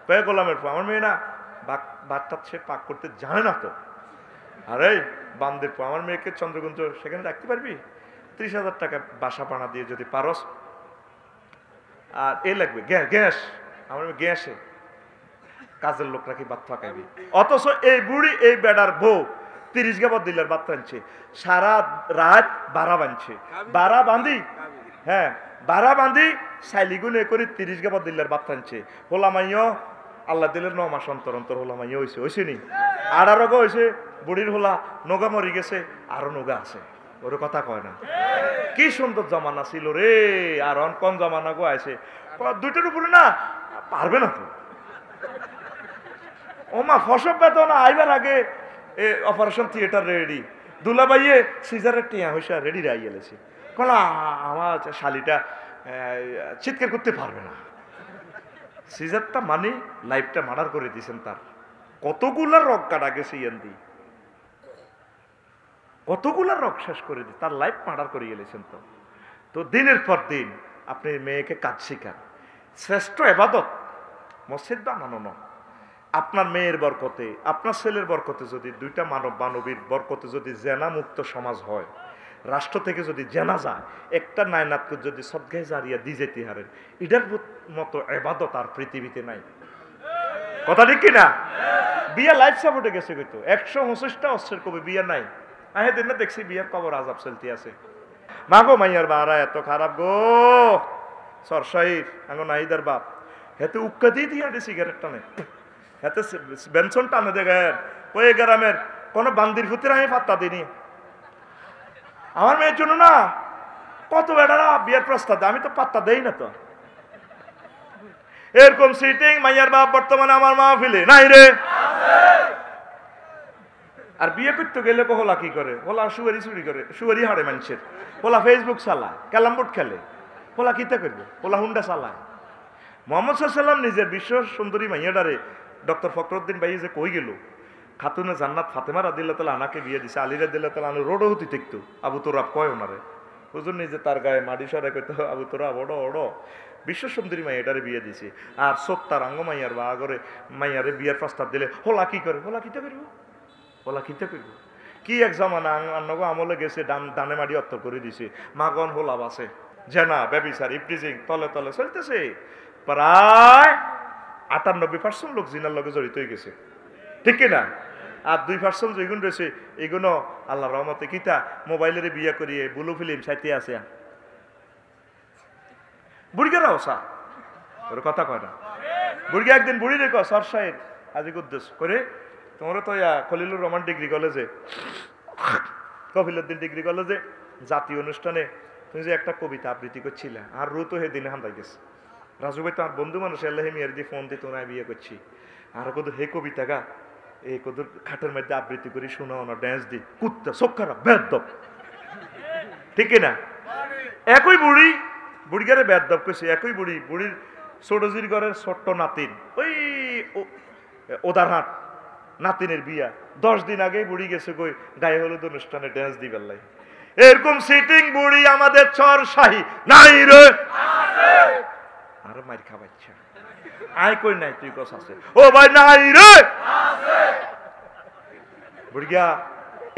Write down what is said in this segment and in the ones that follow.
কয়ে গোলামের পো, আমার মেয়ে না বাচ্চা সে পাক করতে জানে না তো। আরে বান্দের পো, আমার মেয়েকে চন্দ্রগুঞ্জ সেখানে রাখতে পারবি? 30,000 টাকা বাসা পানা দিয়ে যদি পারস। আর এ লাগবে গ্যাস, আমার মেয়ে গ্যাসে কাজের লোক রাখি বাদ ফাঁকাইবি। অথচ এই বুড়ি এই বেড়ার বউ 30 গাবর দিলার বাদ টানছে, সারা রাত বাড়া বাঁধছে, বাড়া বাঁধি, হ্যাঁ বাড়া বাঁধি সাইলিগুনে করে 30 গাবর দিলার বাদ টানছে। হোলামাইও আল্লাহ দিলের 9 মাস অন্তর অন্তর হোলামাইও হয়েছে, হয়েছে নি? আর আরো হয়েছে, বুড়ির হোলা নোগা মরি গেছে, আরো নোগা আছে, ওর কথা কয় না। কি সুন্দর জমানা ছিল রে, আর কোন জমানা গো আছে। দুইটার উপরে না পারবে না তো। ওমা ফসব বেতন আইবার আগে অপারেশন থিয়েটার রেডি, দুলাবাইয়ে সিজারের টিয়া হয়েছে রেডি রাই গেলেছে। কলা আমার শালিটা চিৎকার করতে পারবে না। সিজারটা মানে লাইফটা মার্ডার করে দিয়েছেন তার। কতগুলা রক কাটা গেছে ইয়ান্দি, কতগুলা রক শেষ করে দিয়ে তার লাইফ মার্ডার করে গেলেছেন। তো তো দিনের পর দিন আপনি মেয়েকে কাজ শিখান, শ্রেষ্ঠ এবাদত মসজিদ বানানো নয়। আপনার মেয়ের বরকতে, আপনার ছেলের বরকতে যদি দুইটা মানব মানবীর বরকতে যদি জেনা মুক্ত সমাজ হয়, রাষ্ট্র থেকে যদি জেনা যায়, একটা নায়নাতকে যদি সদগায় জারিয়া দিয়ে যেতে হারেন, এটার মতো এবাদত আর পৃথিবীতে নাই। কথা ঠিক কিনা? বিয়া লাইফ সাপোর্টে গেছে কিন্তু 129টা অস্ত্রের কবি বিয়া নাই। আহে দিন না দেখছি বিয়ার কবর আজাব চলতে আছে। মাগো মাইয়ার বাড়া এত খারাপ গো, সরসাইর আঙ্গো নাইদার বাপ হেতে উক্কা দিয়ে দিয়ে সিগারেট টানে, হাতে বেনসন টানে দেখেন। ওই গ্রামের কোনো বান্দির ফুতির আমি পাত্তা দিইনি। আমার মেয়ের জন্য না কত বেটারা বিয়ের প্রস্তাব দেয়, আমি তো পাত্তা দেই না। তো এরকম সিটিং মাইয়ার বাপ বর্তমানে আমার মাহফিলে নাই রে। আর বিয়ে করতে গেলে হোলা কি করে, হোলা সুয়ারি চুরি করে, সুয়ারি হারে মানুষের, হোলা ফেসবুক চালায়, ক্যালামবোর্ড খেলে, হোলা কিতা করবে, হোলা হুন্ডা চালায়। মোহাম্মদ সাল্লাম নিজের বিশ্ব সুন্দরী মাইয়াডারে ডক্টর ফখরুদ্দিন ভাই যে কই গেল, খাতুনে জান্নাত ফাতেমা রাদিয়াল্লাহু তাআলা আনাকে বিয়ে দিছে, আলী রাদিয়াল্লাহু তাআলা আনু রোডও হতে দেখতো, আবু তোরাব কয় ওনারে, হুজুর নিজে তার গায়ে মাটি সরে কইতো আবু তোরাব ওড়ো ওড়ো, বিশ্ব সুন্দরী মাইয়াডারে বিয়ে দিছে। আর সত্তার আঙ্গ মাইয়ার বা আগরে মাইয়ারে বিয়ের প্রস্তাব দিলে হোলা কি করে, হোলা কিতা করব, হোলা কিতা করব। কি এক জামানা আন্নগো আমলে গেছে, দানে মাটি অর্থ করে দিছে, মাগন হোলা বাসে, জেনা ব্যভিচার ইফটিজিং তলে তলে চলতেছে। প্রায় 98% লোক জিনার লগে জড়িত হয়ে গেছে, ঠিক কিনা? আর 2% যেগুলো রয়েছে এগুলো আল্লাহ রহমতে কিতা মোবাইলের বিয়া করিয়ে ব্লু ফিল্ম সাইতে আছে। বুড়িগেরা ওসা ওর কথা কয় না। বুড়িয়া একদিন বুড়ি রেখো সর সাহেব আজি উদ্দেশ্য করে, তোমরা তো খলিলুর রহমান ডিগ্রি কলেজে, কফিলুদ্দিন ডিগ্রি কলেজে জাতীয় অনুষ্ঠানে তুমি যে একটা কবিতা আবৃত্তি করছিলে, আর রু তো সেদিনে হান্দাই গেছে। রাজু ভাই তো আর বন্ধু মানুষ, আল্লাহ মিয়ার দিয়ে ফোন দিয়ে তোমরা বিয়ে করছি, আর কত হে কবিতা গা এই কত খাটের মধ্যে আবৃত্তি করি, শোনাও না, ড্যান্স দি, কুত্তা সক্ষারা বেদব, ঠিক না? একই বুড়ি বুড়িগারে বেদব করছে, একই বুড়ি, বুড়ির ছোটজির ঘরের ছোট্ট নাতিন, ওই ওদারহাট নাতিনের বিয়া 10 দিন আগে বুড়ি গেছে কই গায়ে হলুদ অনুষ্ঠানে ড্যান্স দিবার লাই। এরকম সিটিং বুড়ি আমাদের চর শাহী নাই রে, আরে মার খাবাইছে আয় কই নাই, তুই কস আছে, ও ভাই নাই রে বুড়িয়া।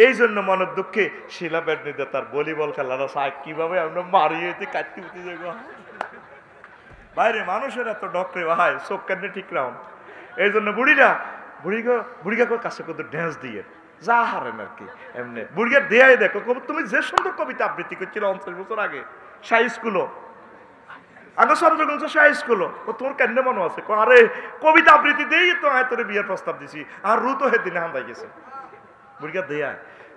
এই জন্য মনের দুঃখে শিলা ব্যাডমিন্টন তার ভলিবল খেলার সাই কিভাবে আমরা মারিয়ে কাটতে উঠতে যাবো বাইরে, মানুষের এত ডক্টরে ভাই চোখ কেন ঠিক রাখুন। এই জন্য বুড়িরা বুড়িগা কাছে কত ড্যান্স দিয়ে যা হারেন আর কি, এমনি বুড়িয়া দেয়াই দেখো তুমি যে সুন্দর কবিতা আবৃত্তি করছিল 50 বছর আগে শাহী স্কুলও, আগে চন্দ্রগঞ্জ শাহী স্কুলও, ও তোমার কেন মনে আছে, আরে কবিতা আবৃত্তি দেই তো আয় তোরে বিয়ের প্রস্তাব দিছি, আর রু তো সেদিনে হান্দাই গেছে। বুড়িয়া দেয়া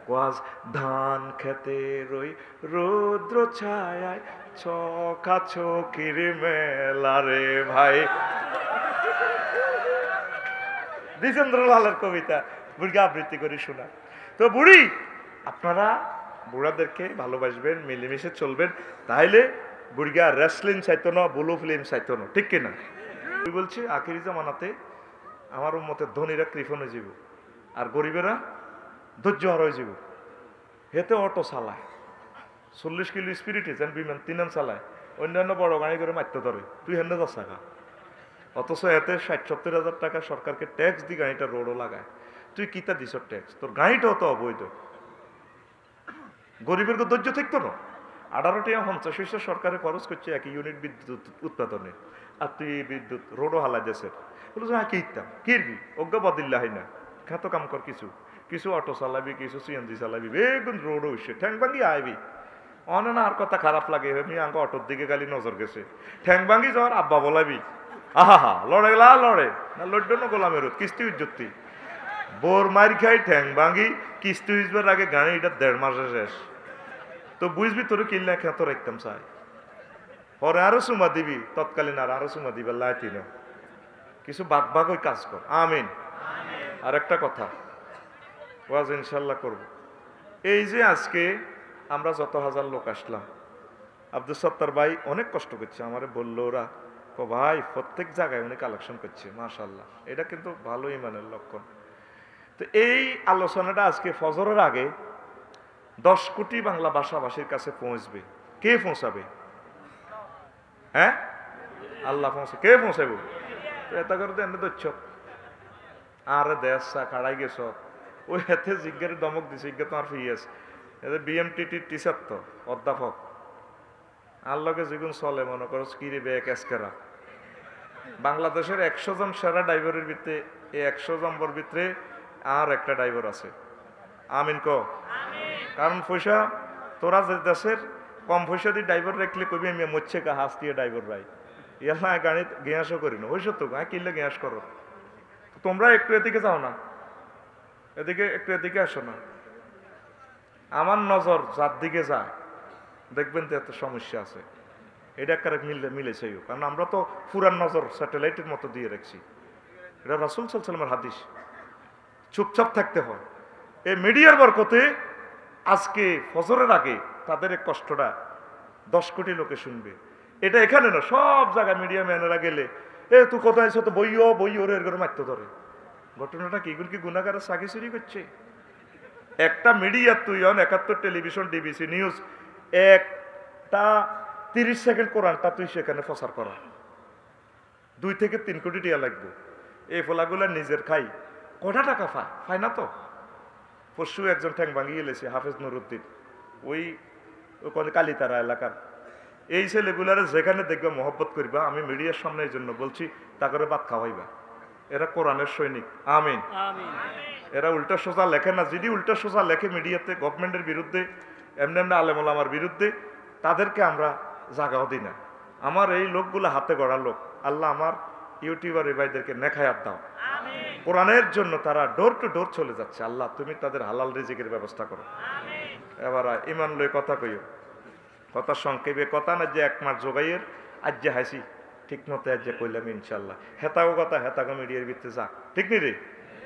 কোয়াজ ধান খেতে রই রৌদ্র ছায় ছকা ছকির মেলা রে ভাই, দ্বিজেন্দ্রলালের কবিতা বুড়িয়া আবৃত্তি করে শোনা। তো বুড়ি আপনারা বুড়াদেরকে ভালোবাসবেন, মিলেমিশে চলবেন, তাইলে বুড়িয়া রেসলিং চাইতো না, ব্লু ফিল্ম চাইতো না, ঠিক কিনা? বলছি আখিরি জামানাতে আমার উম্মতের ধনীরা কৃপণ হয়ে যাব, আর গরিবেরা ধৈর্য হার হয়ে যাব। হেতে অটো চালায় 40 কিলো স্পিরিটে যেন বিমান 3 চালায়, অন্যান্য বড় গাড়ি করে মারতে ধরে, তুই হেন যাস না, অথচ এতে 60-70 হাজার টাকা সরকারকে ট্যাক্স দিয়ে গাড়িটা রোডও লাগায়। তুই কিতা দিস ট্যাক্স? তোর গাড়িটাও তো অবৈধ। গরিবের ধৈর্য থাকতো না। 18.50 সরকারে খরচ করছে 1 ইউনিট বিদ্যুৎ উৎপাদনে, আর তুই বিদ্যুৎ রোডও হালা যাচ্ছে। বলো হ্যাঁ কি ইতাম কিরবি অজ্ঞা বদিল্লা হয় না, খ্যাত কাম কর, কিছু কিছু অটো চালাবি, কিছু সিএনজি চালাবি, বেগুন রোড হইছে ঠ্যাং ভাঙ্গি আইবি। অনে না আর কথা খারাপ লাগে, আমি আঙ্গ অটোর দিকে খালি নজর গেছে, ঠ্যাং ভাঙ্গি যাওয়ার আব্বা বলাবি। আহা হা লড়ে গেলা লড়ে না, লড়ল না গোলামের কিস্তি উজ্জতি বোর মার খাই ঠ্যাং ভাঙ্গি কিস্তি উজবার আগে গাড়ি এটা 1.5 মাসে শেষ। তো বুঝবি তোর কিল্লা খেত রাখতাম চাই, পরে আরো সুমা দিবি, তৎকালীন আরো সুমা দিবে লাইতি না, কিছু বাদ ভাগ ওই কাজ কর। আমিন। আর একটা কথা ওয়াজ ইনশাল্লাহ করব। এই যে আজকে আমরা যত হাজার লোক আসলাম, আব্দুল সত্তার ভাই অনেক কষ্ট করছে, আমারে বললো ওরা ভাই প্রত্যেক জায়গায় উনি কালেকশন করছে, মাশাল্লাহ, এটা কিন্তু ভালো ইমানের লক্ষণ। তো এই আলোচনাটা আজকে ফজরের আগে 10 কোটি বাংলা ভাষাভাষীর কাছে পৌঁছবে। কে পৌঁছাবে? হ্যাঁ, আল্লাহ পৌঁছে। কে পৌঁছাবো? এটা করে তো এনে দচ্ছ আরে দেশ কাড়াই গেছ, ওই হাতে জিজ্ঞারে দমক দিছে, জিজ্ঞা তোমার ফিয়াস এদের বিএমটিটির টিচার তো অধ্যাপক, আর লগে যেগুন চলে মনে করো কিরে ব্যাগ এসকেরা। বাংলাদেশের 100 জন সেরা ড্রাইভারের ভিতরে, এই 100 জনের ভিতরে আর একটা ড্রাইভার আছে। আমিন ক। কারণ পয়সা তোরা যে দেশের কম পয়সা দিয়ে ড্রাইভার রাখলে কবি আমি মরছে কা হাস দিয়ে ড্রাইভার ভাই ইয়াল্লা গাড়ি গ্যাসও করি না, ওই সত্য কিনলে গ্যাস করো। তোমরা একটু এদিকে যাও না, এদিকে একটু এদিকে আসো না। আমার নজর যার দিকে যায় দেখবেন তো এত সমস্যা আছে, এটা একটা মিলেছে। কারণ আমরা তো পুরান নজর স্যাটেলাইটের মতো দিয়ে রাখছি, এটা রাসূল সাল্লাল্লাহু আলাইহি ওয়াসাল্লামের হাদিস। চুপচাপ থাকতে হয়। এই মিডিয়ার বরকতে আজকে ফজরের আগে তাদের এক কষ্টটা 10 কোটি লোকে শুনবে। এটা এখানে না, সব জায়গায় মিডিয়া ম্যানেরা গেলে তুই কোথায় এসে তো বইও রে এর মারতে ধরে। ঘটনাটা কি, এগুলো কি গুনাহগারের সাগি চুরি করছে? একটা মিডিয়া তুই 71 টেলিভিশন, ডিবিসি নিউজ, একটা 30 সেকেন্ড কোরআনটা তুই সেখানে প্রচার করা, 2 থেকে 3 কোটি টাকা লাগবে। এই ফলাগুলা নিজের খাই কটা টাকা পায় না তো। পরশু একজন ঠ্যাং ভাঙিয়ে গেলেছে, হাফেজ নুরুদ্দিন, ওই কালীতারা এলাকার। এই ছেলেগুলারে যেখানে দেখবে মহব্বত করবা, আমি মিডিয়ার সামনে এই জন্য বলছি, তা করে ভাত খাওয়াইবা। এরা কোরআনের সৈনিক। আমিন। এরা উল্টা সোজা লেখে না, যদি উল্টা সোজা লেখে মিডিয়াতে গভর্নমেন্টের বিরুদ্ধে, এমনি এমনি আলেম ওলামার বিরুদ্ধে, তাদেরকে আমরা জাগাও দিই না। আমার এই লোকগুলো হাতে গড়া লোক, আল্লাহ আমার ইউটিউবার এই ভাইদেরকে নেখায়াত দাও। কোরআনের জন্য তারা ডোর টু ডোর চলে যাচ্ছে, আল্লাহ তুমি তাদের হালাল রিজিকের ব্যবস্থা করো। এবার ইমান লই কথা কইও, কথা সংক্ষেপে কথা না যে 1 মাস যোগাইয়ের আজ যে হাসি ঠিক মতো আজ যে কইলাম ইনশাল্লাহ। হেতাগো কথা হেতাগো মিডিয়ার ভিতরে যাক, ঠিক নি রে?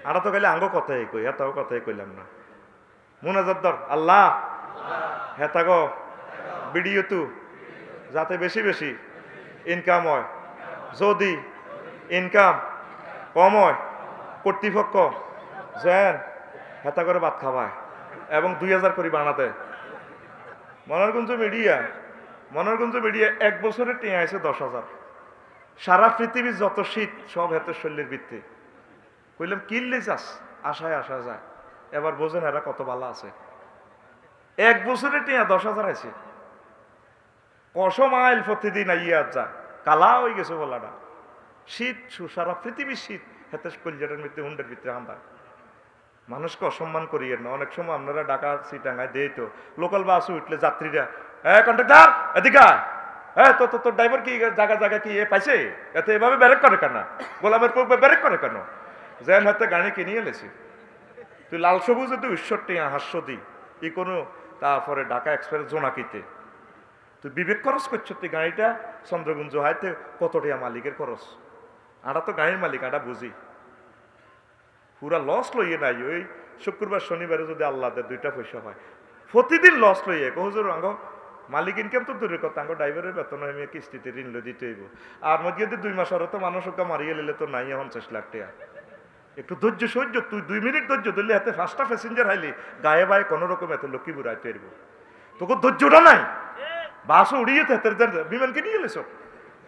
আরা তো খাইলে আঙ্গো কথাই কই, হেতাগো কথাই কইলাম না। মুনাজাত দর আল্লাহ হেতাগো ভিডিও তু যাতে বেশি বেশি ইনকাম হয়, যদি ইনকাম কম হয় কর্তৃপক্ষ যেন হেতা করে ভাত খাওয়ায় এবং 2000 করে বানাতে। মনোরগঞ্জ মিডিয়া 1 বছরে টিয়া আছে 10,000। সারা পৃথিবীর যত শীত সব হেতের শৈলীর ভিত্তি। কইলাম কিনলে যাস, আশায় আসা যায়। এবার বোঝেন এরা কত ভালো আছে। 1 বছরে টিয়া 10,000 আছে, কত মাইল প্রতিদিন আইয়া যা কালা হয়ে গেছে বলাটা। শীত সারা পৃথিবীর শীত হেতে কলজাটার ভিতরে হুন্ডের ভিতরে হান্দা। মানুষকে অসম্মান করিয়ে না। অনেক সময় আপনারা ঢাকা চিটাঙ্গায় দেই তো লোকাল বাসে উঠলে যাত্রীরা কন্ট্রাক্টর এদিকে তোর ড্রাইভার কি জায়গা কি পাইছে, এতে এভাবে ব্যারেক করে কেন, গোলামের ব্যারেক করে কেন? যেন হাতে গাড়ি কিনিয়ে এলেছি তুই লাল সবুজ তুই ৬০ হাস্য দি ই কোনো, তারপরে ঢাকা এক্সপ্রেস জোনাকিতে তুই বিবেক খরচ করছো। তুই গাড়িটা চন্দ্রগুঞ্জ হাইতে কত টাকা মালিকের খরচ, আটা তো গাড়ির মালিক, আটা বুঝি পুরা লস লইয়ে নাই। ওই শুক্রবার শনিবারে যদি আল্লাহ দেয় 2টা পয়সা হয়, প্রতিদিন লস লইয়ে হুজুর আঙ্গ মালিক ইনকাম তো দূরের কথা, আঙ্গ ড্রাইভারের বেতন আমি কিস্তিতে ঋণ লো দিতে হইব। আর মধ্যে যদি 2 মাস আরো তো মানুষ মারিয়ে নিলে তো নাই 50 লাখ টাকা। একটু ধৈর্য সহ্য, তুই 2 মিনিট ধৈর্য ধরলে হাতে 5টা প্যাসেঞ্জার হাইলি গায়ে বায়ে কোনো রকম এত লক্ষ্মী বুড়াইতে এরব, তোকে ধৈর্যটা নাই। বাসও উড়িয়ে বিমানকে নিয়ে এলেছ।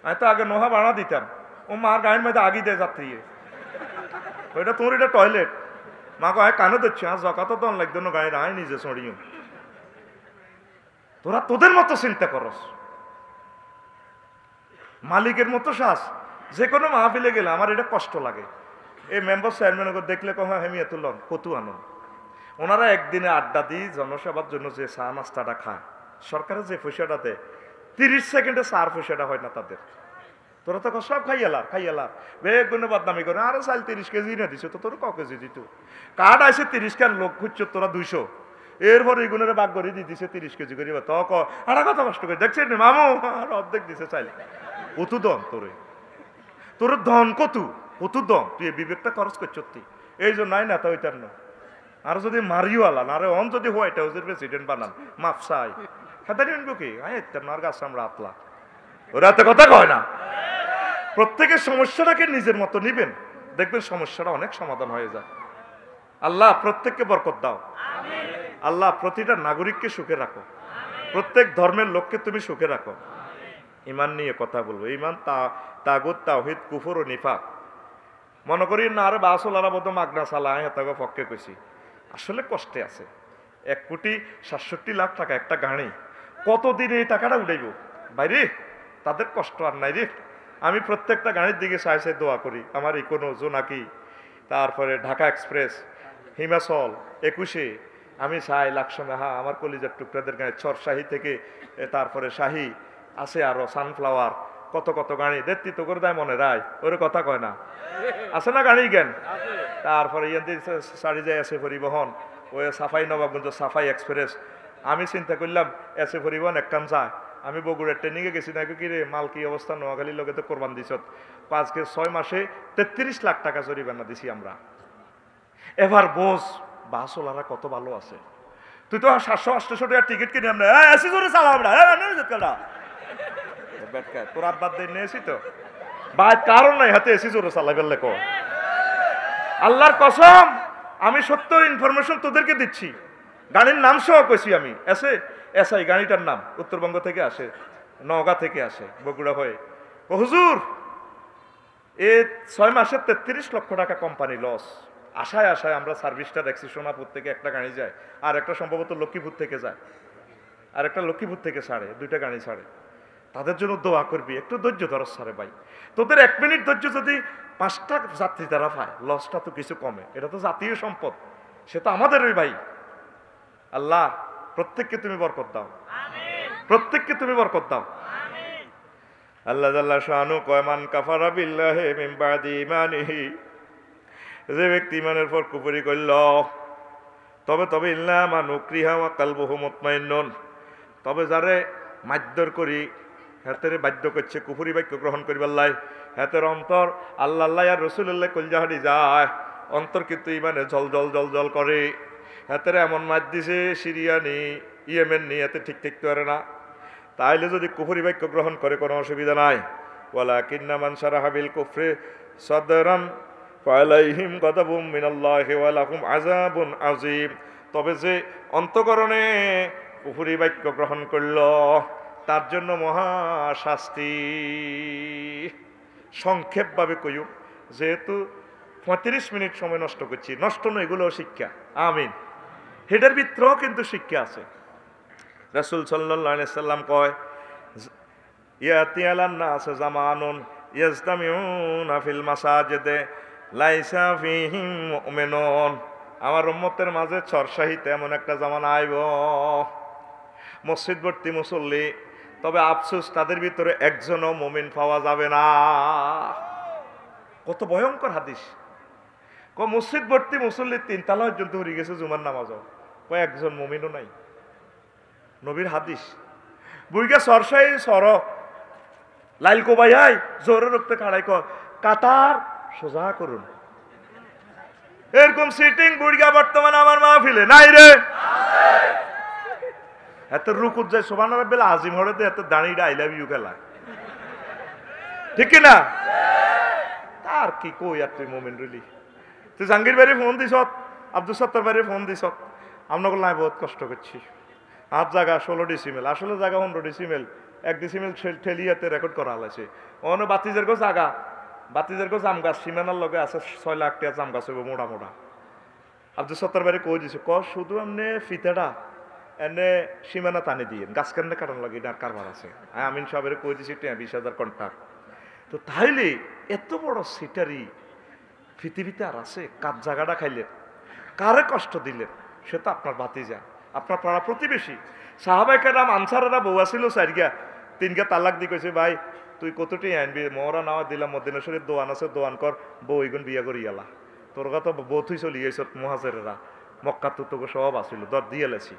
আমি তো আগে নোহা ভাড়া দিতাম, ও মার গাড়ির মধ্যে আগি দেয় যাত্রী ওইটা তোর এটা টয়লেট মা কয় কানে দিচ্ছে আর জকাতো দন লাগতো না গাড়ি আয় নিজে চড়িও তোরা তোদের মতো চিন্তা করস মালিকের মতো শ্বাস যে কোনো মাহফিলে গেলে আমার এটা কষ্ট লাগে এই মেম্বার চেয়ারম্যান দেখলে কহ হেমি এত লন কতু আনন্দ ওনারা একদিনে আড্ডা দিই জনসেবার জন্য যে চা নাস্তাটা খায় সরকারের যে পয়সাটা দেয় 30 সেকেন্ডে চার পয়সাটা হয় না তাদের তোরা তো সব খাইয়ালার বেগুনে বদনামি করে আরো চাল 30 কেজি না দিছো তো তোর ক কেজি দিত কার্ড আছে 30 কান লোক খুঁজছো তোরা 200 এরপর এগুলোর বাগ করে দিয়ে দিছে 30 কেজি করে তো আর কথা কষ্ট করে দেখছেন মামু আর অর্ধেক দিছে চাইলে কতু দন তোর ধন কতু দন তুই বিবেকটা খরচ করছ এই জন্য নাই না তো ওইটার না আর যদি মারিও আলান আরে অন যদি হোয়াইট হাউসের প্রেসিডেন্ট বানান মাফসাই খাতারি আনবো কি আর গাছ আমরা আতলা ওরা এত কথা কয় না প্রত্যেকের সমস্যাটাকে নিজের মতো নিবেন দেখবেন সমস্যাটা অনেক সমাধান হয়ে যায় আল্লাহ প্রত্যেককে বরকত দাও আল্লাহ প্রতিটা নাগরিককে সুখে রাখো প্রত্যেক ধর্মের লোককে তুমি সুখে রাখো ইমান নিয়ে কথা বলবো ইমান তাগুত তাওহীদ কুফর ও নিফাক মনে করি না আরে বাসলারা মতো মাগনা চালায় হেতাকে পক্ষে কইছি আসলে কষ্টে আছে 1,67,00,000 টাকা একটা গাড়ি কতদিন এই টাকাটা উঠাইব বাইরে তাদের কষ্ট আর নাই রে আমি প্রত্যেকটা গাড়ির দিকে চাই দোয়া করি আমার ইকোনো জোনাকি তারপরে ঢাকা এক্সপ্রেস হিমাচল 21 আমি চাই লাকসমে আমার কলিজার টুকরাদের গাড়ি চরশাহী থেকে তারপরে শাহী আছে আরো সানফ্লাওয়ার কত কত গাড়ি দেখতি তো করে দেয় মনে রায় ওরে কথা কয় না আছে না গাড়ি জ্ঞান তারপরে সারি যায় এসে পরিবহন ওই সাফাই নবাবগঞ্জ সাফাই এক্সপ্রেস আমি চিন্তা করলাম এসে পরিবহন একখান যায় আমি বগুড়ার ট্রেনিংয়ে গেছি নাকি কি রে মাল কি অবস্থা নোয়াখালীর লোকে তো কোরবান দিছ 6 মাসে 33 লাখ টাকা জরিমানা দিছি আমরা এবার বোস বাসওয়ালারা কত ভালো আছে তুই তো 700-800 টাকার টিকিট কিনে আমরা এসি জোরে চালা আমরা তোর আব্বার দিয়ে নিয়েছি তো বা কারণ নাই হাতে এসি জোরে চালাই ফেললে কো আল্লাহর কসম আমি সত্য ইনফরমেশন তোদেরকে দিচ্ছি গাড়ির নাম সহ কইছি আমি এসআই গাড়িটার নাম উত্তরবঙ্গ থেকে আসে নওগাঁ থেকে আসে বগুড়া হয়ে হুজুর এ 6 মাসে 33 লক্ষ টাকা কোম্পানি লস আশায় আমরা সার্ভিসটা দেখছি সোনাপুর থেকে একটা গাড়ি যায় আর একটা সম্ভবত লক্ষ্মীপুর থেকে যায় আর একটা লক্ষ্মীপুর থেকে ছাড়ে 2টা গাড়ি ছাড়ে তাদের জন্য দোয়া করবি একটু ধৈর্য ধরস সারে ভাই তোদের 1 মিনিট ধৈর্য যদি 5টা যাত্রী তারা পায় লসটা তো কিছু কমে এটা তো জাতীয় সম্পদ সে তো আমাদেরই ভাই আল্লাহ প্রত্যেককে তুমি বরকত দাও প্রত্যেককে তুমি বরকত দাও আল্লাহ জাল্লা শানু কয়মান কাফারা বিল্লাহি মিন বাদি ঈমানিহি যে ব্যক্তি ইমানের পর কুফরি করল তবে ইল্লা মান উকরিহা ওয়া কালবুহু মুতমাইন্নুন তবে যারে মাধ্যর করি হাতের বাধ্য করছে কুফরি বাক্য গ্রহণ করিবার লাই হাতের অন্তর আল্লাহ আর রাসূলুল্লাহ কলজাহারি যায় অন্তর কিন্তু ইমানে জল করে হাতের এমন মাত দিছে সিরিয়ানি ইয়েমেন নিয়ে হাতে ঠিক থাকতে পারে না তাইলে যদি কুফরি বাক্য গ্রহণ করে কোনো অসুবিধা নাই ওয়ালাকিন্না মান শারাহা বিল কুফরি সাদরান ফালাইহিম গাদাবুম মিনাল্লাহি ওয়া লাহুম আযাবুন আযীম তবে যে অন্তঃকরণে কুফরি বাক্য গ্রহণ করল তার জন্য মহা শাস্তি সংক্ষেপভাবে কইও যেহেতু 35 মিনিট সময় নষ্ট করছি নষ্ট নয় এগুলোও শিক্ষা আমিন হেডের ভিতরেও কিন্তু শিক্ষা আছে রাসূল সাল্লাল্লাহু আলাইহি সাল্লাম কয় ইয়াতি আলান নাস জামানুন ইয়াজতামিউনা ফিল মাসাজিদে লাইসা ফীহিম মুমিনুন আমার উম্মতের মাঝে চরশাহিতে এমন একটা জামানা আইব মসজিদ ভর্তি মুসল্লি তবে আফসোস তাদের ভিতরে একজনও মুমিন পাওয়া যাবে না কত ভয়ঙ্কর হাদিস মসজিদ ভর্তি মুসল্লি 3 তালা পর্যন্ত হয়ে গেছে জুমার নামাজও একজন মুমিনও নাই নবীর হাদিস বুইগা সরসাই সর লাইল কোবাই জোরে রক্তে খাড়াই কাতার সোজা করুন এরকম সিটিং বুড়িয়া বর্তমান আমার মাহফিলে নাই রে এত রুকুত যায় সুবহানাল্লাহ বেলা আজিম হড়ে এত দাঁড়িয়ে আই লাভ ইউ খেলা ঠিক না তার কি কই আর তুই মোমেন রইলি তুই জাহাঙ্গীর ভাইরে ফোন দিস আব্দুল সত্তর ভাইরে ফোন দিস আপনাকে নাই বহুত কষ্ট করছি আর জায়গা 16 ডিসিমেল আসলে জায়গা 15 ডিসিমেল 1 ডিসিমেল ঠেলিয়াতে রেকর্ড করা হয়েছে অন্য বাতিজের গো জায়গা বাতিজার গো জাম গাছ সীমানার লগে আছে 6 লাখ টাকা জাম গাছ হইব মোটা মোটা। আব্দুল সত্তার বাড়ি কই দিছে ক শুধু এমনি ফিতাটা এনে সীমানা টানি দিয়ে গাছ কেন কাটান লাগে এটা কারবার আছে। আমিন সাহেবের কই দিছি 20,000 কন্ট্রাক্ট। তো তাইলে এত বড় সিটারি পৃথিবীতে আর আছে? কার জায়গাটা খাইলেন, কারে কষ্ট দিলেন, সে তো আপনার ভাতিজা, আপনার পাড়া প্রতিবেশী। সাহাবায়ে কেরাম আনসারেরা বউ আসিল সাইরগা 3 তালাক দি কইছে ভাই তুই কতটি আনবি, মোহরা নাওয়া দিলাম, মদিনা শরীফ দোয়ান আছে দোয়ান কর, বউ এগুন বিয়া করি গেলা। তোর কথা বউ তুই চলি গেছ মহাজেরেরা, মক্কা তো তোকে সব আসিল দর দিয়ে লেছি।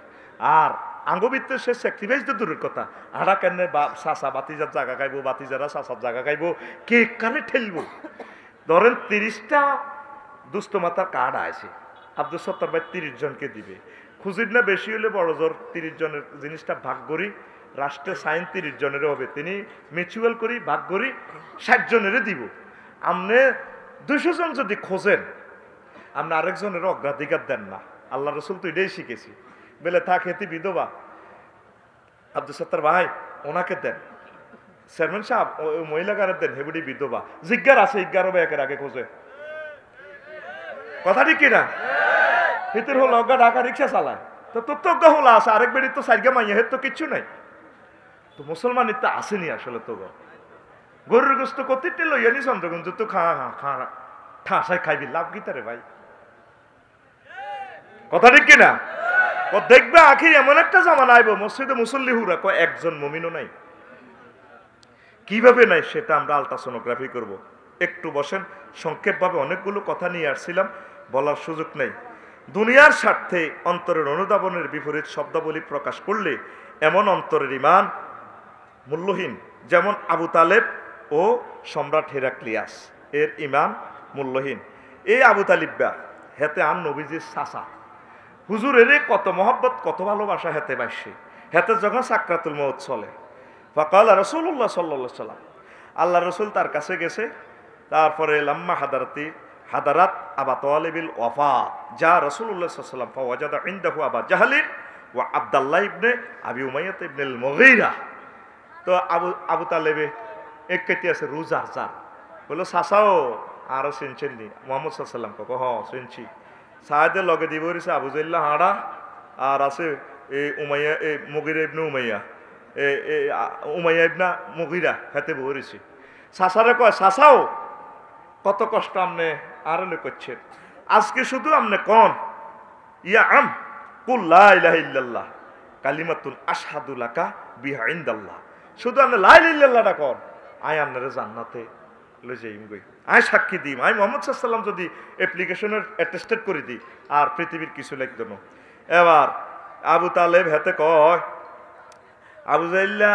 আর আঙ্গবিত্তে সে স্যাক্রিফাইস তো দূরের কথা, আড়া কেন চাষা বাতিজার জায়গা খাইবো, বাতিজারা চাষার জায়গা খাইবো, কে কানে ঠেলবো। ধরেন 30টা দুস্থ মাতার কার্ড আছে, আব্দুল সত্তার ভাই 30 জনকে দিবে। খুঁজির না বেশি হলে বড় জোর 30 জনের জিনিসটা ভাগ করি, রাষ্ট্রে সাইন 30 জনের হবে, তিনি মিউচুয়াল করি ভাগ করি 60 জনেরই দিব। আপনি 200 জন যদি খোঁজেন, আপনি আরেকজনের অগ্রাধিকার দেন না। আল্লাহ রসুল তো এটাই শিখেছি, বেলে থাক হেতি বিধবা আব্দুল সত্তার ভাই ওনাকে দেন, চেয়ারম্যান সাহেব ওই মহিলাগারে দেন, হেবুডি বিধবা জিজ্ঞার আছে 11 ব্যাকের আগে খোঁজে। কথা ঠিক কিনা? হিতের হল অজ্ঞা ঢাকা রিক্সা চালায়, তো তোর তো অজ্ঞা হলো আছে, আরেক বেড়ি তো সাইগা মাইয়া হের তো কিচ্ছু নাই। তো মুসলমানের তো আসেনি আসলে, তো গরুর গোস্ত কতিতে লইয়া নি চন্দ্রগঞ্জ তো খা খা ঠাসায় খাইবি, লাভ কি তারে ভাই? কথা ঠিক কিনা? দেখবে আখির এমন একটা জামানা আইব মসজিদে মুসল্লি হুরা কয় একজন মুমিনও নাই। কিভাবে নাই সেটা আমরা আলট্রাসোনোগ্রাফি করব। একটু বসেন, সংক্ষেপভাবে অনেকগুলো কথা নিয়ে আসছিলাম, বলার সুযোগ নেই। দুনিয়ার স্বার্থে অন্তরের অনুধাবনের বিপরীত শব্দাবলী প্রকাশ করলে এমন অন্তরের ঈমান মূল্যহীন, যেমন আবু তালেব ও সম্রাট হেরাক্লিয়াস এর ঈমান মূল্যহীন। এই আবু তালিব্বা হেতে আন নবীজির চাচা, হুজুরের কত মহব্বত কত ভালোবাসা হেতে বাইসে। হেতে যখন সাকরাতুল মউত চলে, ফাকাল রাসূলুল্লাহ সাল্লাল্লাহু আলাইহি সাল্লাম, আল্লাহ রসুল তার কাছে গেছে। তারপরে লাম্মা হাদারাত আবা তালিবিল ওয়াফাত যা রাসূলুল্লাহ সাল্লাল্লাহু আলাইহি ওয়াসাল্লাম ফাওয়াজাদা ইনদাহু আবা জাহলিন ওয়া আব্দুল্লাহ ইবনে আবি উমাইয়া ইবনে আল মুগীরা। তো আবু তালেবে এক কেতি আছে রোজার জার, বললো চাচাও আরো চিনছেন নি মুহাম্মদ সাল্লাল্লাহু আলাইহি ওয়াসাল্লাম? কো হ চিনছি। সাহাদের লগে দিব রিছে আবু জাইল্লা হাড়া, আর আছে এই উমাইয়া এই মুগীরা ইবনে উমাইয়া, উমাইয়া ইবনা মুগীরা হাতে বহরেছে। চাচারে কয় চাচাও কত কষ্ট আপনি আড়লে করছেন, আজকে শুধু আপনি কন ইয়া আম কুল লা ইলাহা ইল্লাল্লাহ কালিমাতুন আশহাদু লাকা বিহা ইনদাল্লাহ, শুধু আপনি লা ইলাহা ইল্লাল্লাহটা কন, আই আপনারে জান্নাতে লই যাইম গই, আই সাক্ষী দিম, আই মুহাম্মদ সাল্লাল্লাহু আলাইহি ওয়াসাল্লাম যদি অ্যাপ্লিকেশনের অ্যাটেস্টেড করে দিই, আর পৃথিবীর কিছু লাগতো না। এবার আবু তালেব হেতে কয় আবু জাইল্লা,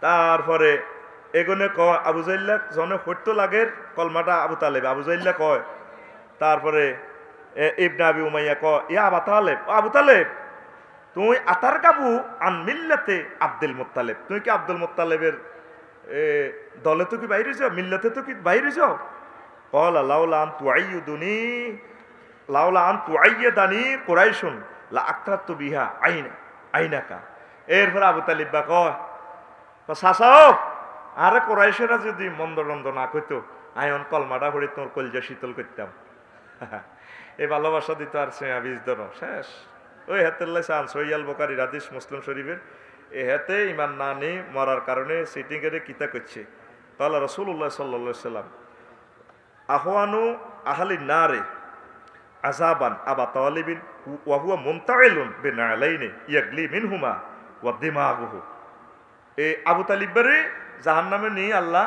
তারপরে এগোনে কয় আবু জাইল্লা জনে হইতো লাগের কলমাটা আবু তালেব, আবু জাইল্লা কয়, তারপরে ইবনে আবি উমাইয়া কয় ইয়া আবু তালেব, আবু তালেব তুই আতার কাবু আন মিল্লাতে আব্দুল মুত্তালিব, তুই কি আব্দুল মুত্তালিবের দলে তো কি বাইরে যাও, মিল্লাতে তো কি বাইরে যাও? কল লাউলা আন তুআইয়ুদুনি লাউলা আন তুআইয়িদানি কুরাইশুন লা আকরাতু বিহা আইনাকা। এরপর আবু তালিব বা কয় চাচাও আরে কোরাইশেরা যদি মন্দরন্দ না কইতো, আয়ন কলমাটা হয়ে তোর কলজা শীতল করতাম। এই ভালোবাসা দিত আর সে বীজ ধর শেষ। ওই হাতের চান সহিয়াল বুখারীর হাদিস, মুসলিম শরীফের, এ হাতে ইমান না নেই মরার কারণে সিটিং এর কিতা করছে। তাহলে রাসূলুল্লাহ সাল্লাল্লাহু আলাইহি ওয়াসাল্লাম আহওয়ানু আহলি নারে আযাবান আবা তালিবিন ওয়া হুয়া মুনতাইলুন বিনালাইনি ইয়াগলি মিনহুমা ওয়া দিমাগুহু। এই আবু তালিবের জাহান্নামে নিয়ে আল্লাহ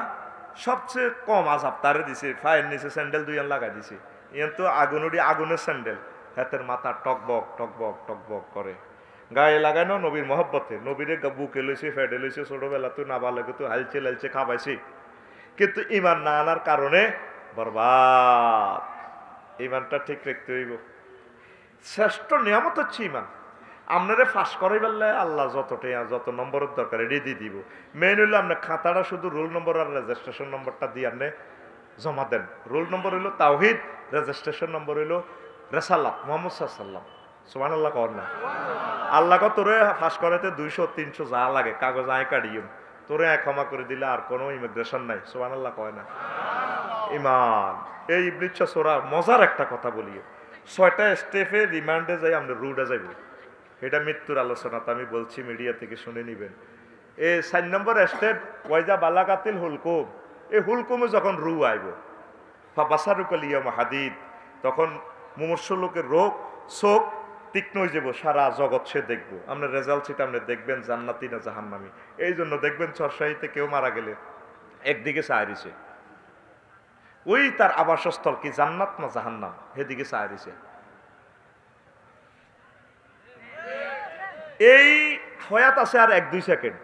সবচেয়ে কম আযাব তারে দিছে, ফায়ের নিচে স্যান্ডেল দুইয়ান লাগাই দিছে। ইয়ান তো আগুনডি আগুনের স্যান্ডেল, হাতের মাথা টকবক টকবক টকবক করে, গায়ে লাগানো নবীর মহব্বতে, নবীরে বুকে লইছে ফেডে লইছে, ছোটবেলা তো নাবালকে তো হালছে লালছে খাবাইছে, কিন্তু ইমান না আনার কারণে বরবাদ। ইমানটা ঠিক রাখতে হইব। শ্রেষ্ঠ নিয়ামত হচ্ছে ইমান। আপনারে ফাঁস করে ফেললে আল্লাহ যত নম্বরের দরকার এটি দিয়ে দিব। মেন হইলো আপনার খাতাটা শুধু রোল নম্বর আর রেজিস্ট্রেশন নম্বরটা দিয়ে আপনি জমা দেন। রোল নম্বর হইলো তাওহীদ, রেজিস্ট্রেশন নম্বর হইলো রেসালাত মুহাম্মদ সাল্লাল্লাহু আলাইহি ওয়াসাল্লাম। সুবহানাল্লাহ কর না। আল্লাহ কো তোরে ফাঁস করাতে 200-300 যা লাগে কাগজ আয় কাটিও, তোরে ক্ষমা করে দিলে আর কোনো ইমিগ্রেশন নাই। সুবহানাল্লাহ কয় না। ইমান। এই ইবলিস সোরা মজার একটা কথা বলি, 6টা স্টেপে রিমান্ডে যাই আমরা রুডে যাইব, এটা মৃত্যুর আলোচনা, তো আমি বলছি মিডিয়া থেকে শুনে নিবেন। এই 4 নম্বর স্টেপ ওয়াইজা বালাকাতিল হুলকুম, এই হুলকুমে যখন রু আইব ফাবাসারুকালিয়াম হাদিদ, তখন মুমূর্ষু লোকের রোগ চোখ তীক্ষ্ণ হয়ে যাব, সারা জগৎ সে দেখবো। আপনার রেজাল্ট সেটা আপনি দেখবেন জান্নাতি না জাহান্নামী। এই জন্য দেখবেন চরসাহিতে কেউ মারা গেলে একদিকে চাইছে, ওই তার আবাসস্থল কি জান্নাত না জাহান্নাম, সেদিকে চাইছে। এই হয়াত আছে আর 1-2 সেকেন্ড।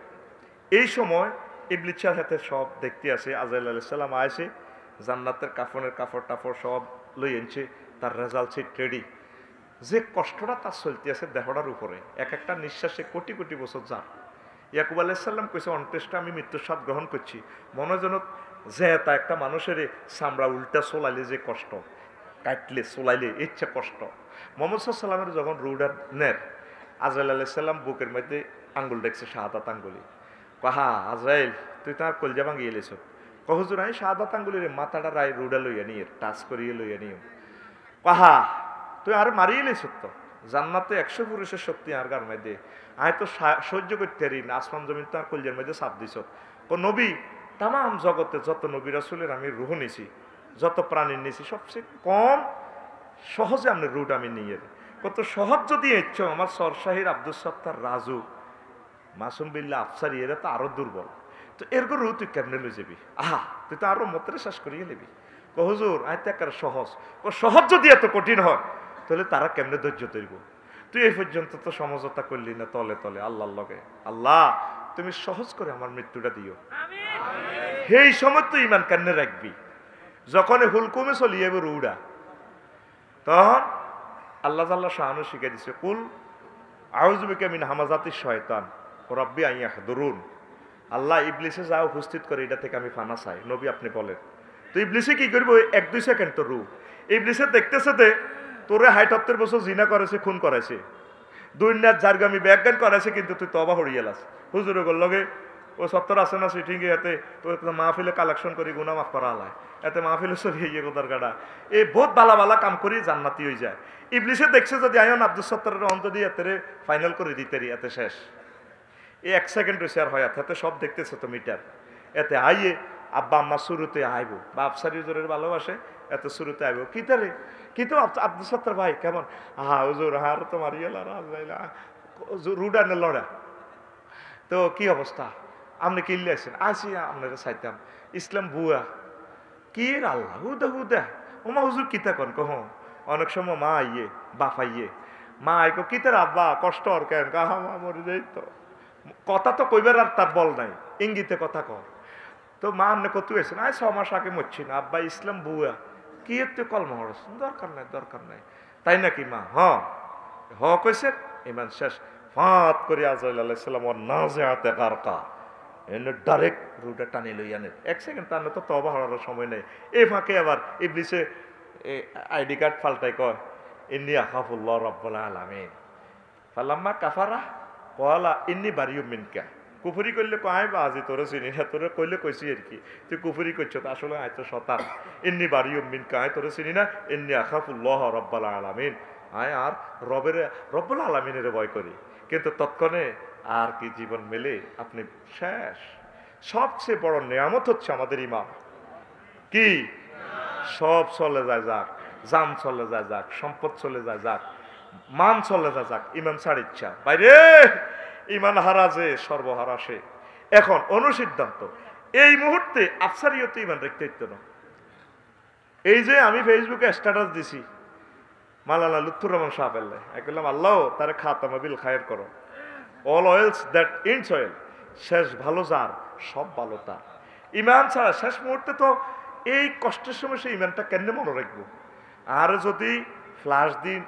এই সময় ইবলিসের হাতে সব দেখতে আছে। আজরাইল আলাইহিস সালাম আইছে, জান্নাতের কাফনের কাপড় টাপড় সব লই আনছে, তার রেজাল্ট সিট রেডি। যে কষ্টটা তার চলতে আছে দেহটার উপরে, এক একটা নিঃশ্বাসে কোটি কোটি বছর যান। ইয়াকুব আলাইহিস সালাম কইছে, অন্ত্যেষ্টা আমি মৃত্যুর স্বাদ গ্রহণ করছি। মনে যেন যে তা একটা মানুষের চামড়া উল্টা চলাইলে যে কষ্ট, কাটলে চলাইলে ইচ্ছা কষ্ট। মোহাম্মদ সাল্লামের যখন রুডা নের, আজরাইল আলাইহিস সালাম বুকের মধ্যে আঙ্গুল দেখছে, শাহাদাত আঙ্গুলি। কাহা আজরাইল তুই তার কলজা ভাঙিয়ে এলেছ। কহুজুর আমি শাহাদাত আঙ্গুলির মাথাটা রায় রুডা লইয়া নিয়ে টাচ করিয়ে লইয়া নিও। কাহা তুই আর মারিয়ে এলেছ, তো জান্নাতে 100 পুরুষের শক্তি আর গার মধ্যে, আমি তো সহ্য করতে পারি না, আসমান জমিন তার কলজার মধ্যে চাপ দিছ। ও নবী, তাম জগতে যত নবী রাসূলের আমি রুহ নিছি, যত প্রাণীর নিছি, সবচেয়ে কম সহজে আপনি রুট আমি নিয়ে, কত সহজ যদি ইচ্ছ আমার সরশাহির আব্দুল সত্তার রাজু মাসুম বিল্লাহ আফসারি, এরা তো আরো দুর্বল, তো এরকম রু তুই কেমনে লই যাবি? আহা তুই তো আরো মতরে শেষ করিয়ে নিবি। হুজুর আয়তে একেবারে সহজ। সহজ যদি এত কঠিন হয় তাহলে তারা কেমনে ধৈর্য ধরব? তুই এই পর্যন্ত তো সমঝোতা করলি না তলে তলে আল্লাহর লগে। আল্লাহ তুমি সহজ করে আমার মৃত্যুটা দিও। সেই সময় তুই ইমান কেমনে রাখবি? যখন হুলকুমে চলি যাবে রুডা, তখন আল্লাহ তাআলা শাহানু শিখে দিছে, কুল আউযু বিকা মিন হামাযাতিশ শয়তান ওয়া রাব্বি আন ইয়াহদুরুন। আল্লাহ ইবলিসে যা উপস্থিত করে এটা থেকে আমি ফানা চাই, নবী আপনি বলেন। তো ইবলিসে কি করবো? 1-2 সেকেন্ড তো রু। ইবলিসে দেখতেছে দে তোরে 70 বছর জিনা করেছে, খুন করেছে, দুনিয়ার জারগামি ব্যাজ্ঞান করেছে, কিন্তু তুই তবা হরিয়েলাস। হুজুরে গোল লগে ও 70 আছে না সিটিংয়ে, এতে তো মাহফিলে কালেকশন করি গুনাহ মাফ করা আলায়, এতে মাহফিলে চলিয়ে গিয়ে গোদার গাড়া এই বহুত বালা বালা কাম করি জান্নাতি হয়ে যায়। ইবলিসে দেখছে যদি আয়ন আব্দুল সত্তরের অন্ত দিয়ে এতে ফাইনাল করে দিতেরি, এতে শেষ। এই 1 সেকেন্ড হয়েছে আর হয় এতে সব দেখতেছে তো মিটার। এতে আইয়ে আব্বা আম্মা শুরুতে আইব, বা আফসারি জোরের ভালোবাসে, এত শুরুতে আইব কি তারে কিন্তু আব্দুল সত্তর ভাই কেমন? হা হুজুর হার তো মারিয়েলা রুডানে লড়া। তো কি অবস্থা? আপনি কিনলে আসেন? আসি আপনারা চাইতাম ইসলাম বুয়া কি আল্লাহ হুদা হুদা ওমা হুজুর কিতা কন কহ। অনেক সময় মা আইয়ে বাপ আইয়ে, মা আইকো কিতার আব্বা কষ্ট আর কেন? কাহা মা মরে যাই তো, কথা তো কইবার আর তার বল নাই, ইঙ্গিতে কথা কর। তো মা আপনি কত হয়েছেন? 6 মাস আগে মরছি না আব্বা, ইসলাম বুয়া কি তুই কলমা হরস? দরকার নাই দরকার নাই। তাই নাকি মা? হ কইছে ইমান শেষ। ফাঁত করে আজরাইল আলাইহিস সালাম ওর নাজিআতে গারকা এনে ডাইরেক্ট রুটা টানি লই আনে। 1 সেকেন্ড তার তো তওবা হওয়ার সময় নাই। এই ফাঁকে আবার ইবলিসে আইডি কার্ড ফাল্টাই কয় ইন্নী আখাফুল্লাহ রাব্বুল আলামিন। ফালাম্মা কাফারা ক্বালা ইন্নী বারিউম মিনকা। কুফরি করলে কয় বা আজি তোরে চিনি না, তোরে কইলে কইছি আর কি, তুই কুফরি করছ তো আসলে আয় তো শতান। ইন্নী বারিউম মিনকা, আয় তোরে চিনি না, ইন্নী আখাফুল্লাহ রাব্বুল আলামিন, আয় আর রব্বুল আলামিনের ভয় করি। কিন্তু তৎক্ষণে আর কি জীবন মেলে? আপনি শেষ। সবচেয়ে বড় নিয়ামত হচ্ছে আমাদের ইমান। কি? সব চলে যায় যাক, জান চলে যায় যাক, সম্পদ চলে যায় যাক, মান চলে যায় যাক, ইমান ছাড় ইচ্ছা বাইরে ইমান হারা যে সর্বহারা সে। এখন অনুসিদ্ধান্ত এই মুহূর্তে আফসারিয়ত ইমান রাখতে হইতো না। এই যে আমি ফেসবুকে স্ট্যাটাস দিছি মালানা লুৎফুর রহমান সাহেব বললাম আল্লাহ তারে খাতামা বিল খায়ের করো, all oils that ins oil, শেষ ভালো যার সব ভালো তার। ইমান ছাড়া শেষ মুহূর্তে তো এই কষ্টের সময় সে ইমানটা কেমনে মনে রাখবো? আর যদি ফ্লাশ দিন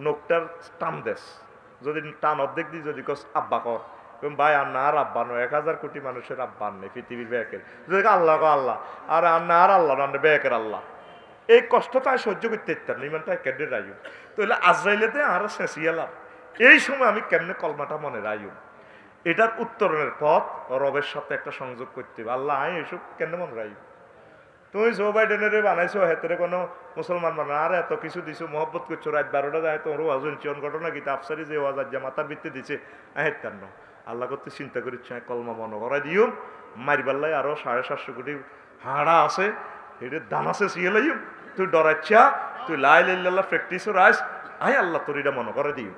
নোকটার টান দেশ, যদি টান অর্ধেক দিই, যদি কস আব্বা কর ভাই আর না আর আব্বা নয়, 1000 কোটি মানুষের আব্বা নেই পৃথিবীর ব্যাকের, যদি আল্লাহ আল্লাহ আর না আর আল্লাহ না ব্যাকের আল্লাহ, এই কষ্টটা সহ্য করতে ইত্যার ইমানটা কেমনে রাইব? তাহলে আজরাইলেতে আরো শেষিয়ালাম এই সময় আমি কেমনে কলমাটা মনে রাইব? এটার উত্তরণের পথ রবের সাথে একটা সংযোগ করতে হবে। আল্লাহ আয় এসব কেমনে মনে রাইব? তো তুমি জো বাইডেনের বানাইছো হেতরে কোনো মুসলমান মানে আর এত কিছু দিছো মহব্বত করছো রাত 12টা যায় তোর ওয়াজ চিয়ন ঘটনা গীতা আফসারি যে ওয়াজ আজ মাথার ভিত্তি দিছে আহেত কেন আল্লাহ করতে চিন্তা করি কলমা মনে করাই দিও মারিবাল্লাই আরো 750 কোটি হাড়া আছে এটার দাম আছে সিয়ে লাইও তুই ডরাচ্ছা তুই লাই লাইল্লাহ প্র্যাকটিসও রাইস আই আল্লাহ তোর এটা মনে করে দিও।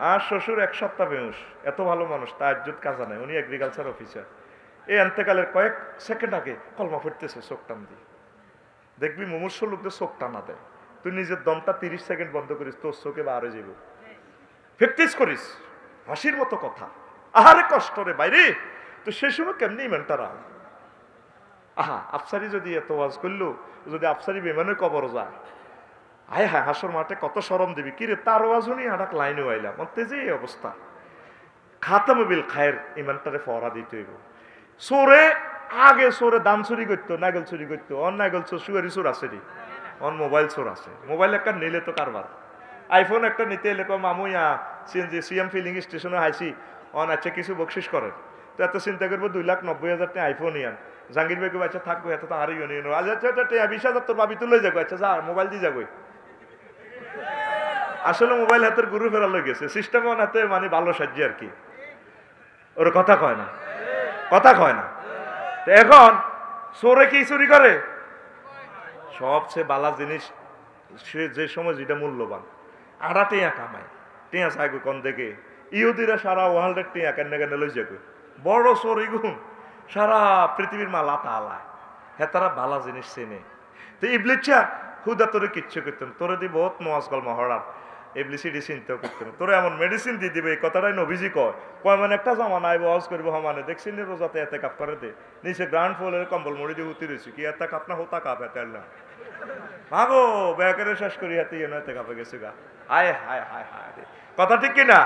আর শ্বশুর 1 সপ্তাহ বেউস এত ভালো মানুষ তাজ্জুদ কাজা নাই উনি এগ্রিকালচার অফিসার এই এন্তেকালের কয়েক সেকেন্ড আগে কলমা ফুটতেছে চোখ টান দিয়ে দেখবি মুমূর্ষ লোকদের চোখ টানা দেয় তুই নিজের দমটা 30 সেকেন্ড বন্ধ করিস তোর চোখে বারে যাব প্র্যাকটিস করিস হাসির মতো কথা আহারে কষ্ট রে বাইরে তো সে সময় কেমনি ইমানটারা আহা আফসারি যদি এত ওয়াজ করলো যদি আফসারি বেমানের কবর যায় আয় হ্যাঁ হাসর মাঠে কত শরম দিবি কিরে তার ওয়াজও নিয়ে হাঁটাক লাইনে আইলাম তেজে এই অবস্থা খাতাম বিল খায়ের ইমানটারে ফরা দিতে হইব চোরে আগে চোরে দাম চুরি করতো নাগল চুরি করতো অন নাগল চোর সুগারি চোর আছে রে অন মোবাইল চোর আছে মোবাইল একটা নিলে তো কারবার আইফোন একটা নিতে এলে মামুইয়া সিএনজি সিএম ফিলিং স্টেশনে হাইছি অন আচ্ছা কিছু বকশিস করেন তো এত চিন্তা করবো 2,90,000 টাকা আইফোন ইয়ান জাহাঙ্গীর ভাই আচ্ছা থাকবো এত তো আর ইউনিয়ন আচ্ছা 20,000 তোর ভাবি তুলে যাবো আচ্ছা যা মোবাইল দিয়ে যাবো আসলে মোবাইল হাতের গুরু ফেরা লয়ে গেছে সিস্টেম হাতে মানে ভালো সাহায্য আর কি ওর কথা কয় না কথা কয় না তো এখন চোরে কি চুরি করে সবচেয়ে বালা জিনিস সে যে সময় যেটা মূল্যবান আড়া টেয়া কামায় টেয়া চাইগো কোন দেখে ইহুদিরা সারা ওয়ার্ল্ডের টেয়া কেনে কেনে লই যাগো বড় চোর ইগুন সারা পৃথিবীর মাল আতা আলায় হ্যাঁ তারা বালা জিনিস চেনে তো ইবলিচ্ছা হুদা তোরে কিচ্ছু করতেন তোরে দি বহুত নোয়াজ গল মহড়ার এবিসিডি চিন্তাও করতেন তোরে এমন মেডিসিন দিয়ে দিবে এই কথাটাই নবীজি কয় কয় মানে একটা জামানা আইব ওয়াজ করবো হমানে দেখছি নি রোজাতে এতে কাপ করে দে নিচে গ্রাউন্ড ফ্লোরের কম্বল মুড়ি দিয়ে উঠতে রয়েছি কি এত কাপ না হতা কাপ এতে আল্লাহ মাগো ব্যাকেরে শেষ করি হাতে ইয়ে এতে কাপে গেছে গা আয় হায় হায় হায় রে কথা ঠিক কিনা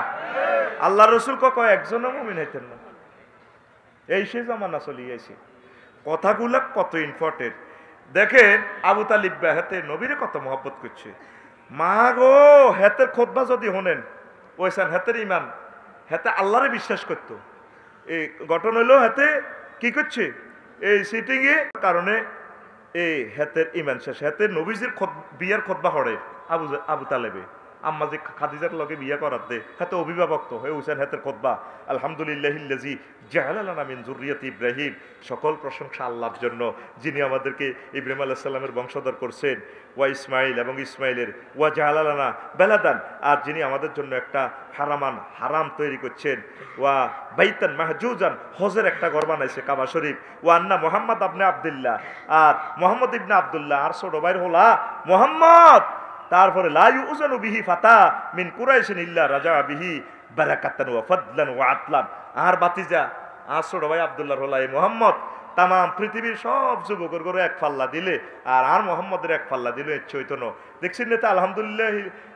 আল্লাহ রসুল কয় একজনও মুমিন হইতেন না এই সে জামানা চলিয়েছে কথাগুলো কত ইম্পর্টেন্ট দেখেন আবু তালিব হাতে নবীরে কত মহব্বত করছে মা গো হেতের খোদবা যদি হনেন ওইসান হেতের ইমান হেতে আল্লাহরে বিশ্বাস করতো এই ঘটনা হইলো হেতে কি করছে এই সিটিং এ কারণে এই হেতের ইমান শেষ হেতে নবীজির বিয়ার খোদবা হড়ে আবু তালেবে আম্মা যে খাদিজার লগে বিয়া করার দে হাতে অভিভাবক তো হয়ে উঠছেন হাতের খোদবা আলহামদুলিল্লাহিল্লাযী জাআলা লানা মিন যুররিয়াতি ইব্রাহিম সকল প্রশংসা আল্লাহর জন্য যিনি আমাদেরকে ইব্রাহিম আলাইহিস সালামের বংশধর করছেন ওয়া ইসমাইল এবং ইসমাইলের ওয়া জাআলা লানা বালাদান আর যিনি আমাদের জন্য একটা হারাম তৈরি করছেন ওয়া বাইতান মাহজুজান হজের একটা ঘর বানাইছে কাবা শরীফ ওয়া আন্না মুহাম্মদ ইবনে আব্দুল্লাহ আর মুহাম্মদ ইবনে আব্দুল্লাহ আর ছোট ভাইয়ের হলা মুহাম্মদ তারপরে লা ইউজানু বিহি ফাতা মিন কুরাইশিন ইল্লা রাজা বিহি বারাকাতান ওয়া ফাদলান ওয়া আতলান আর বাতিজা আর ছোট ভাই আব্দুল্লাহর হলাই মুহাম্মদ তাম পৃথিবীর সব যুবকের করে এক পাল্লা দিলে আর মুহাম্মদের এক পাল্লা দিলে চৈতন্য দেখছেন না আলহামদুলিল্লাহ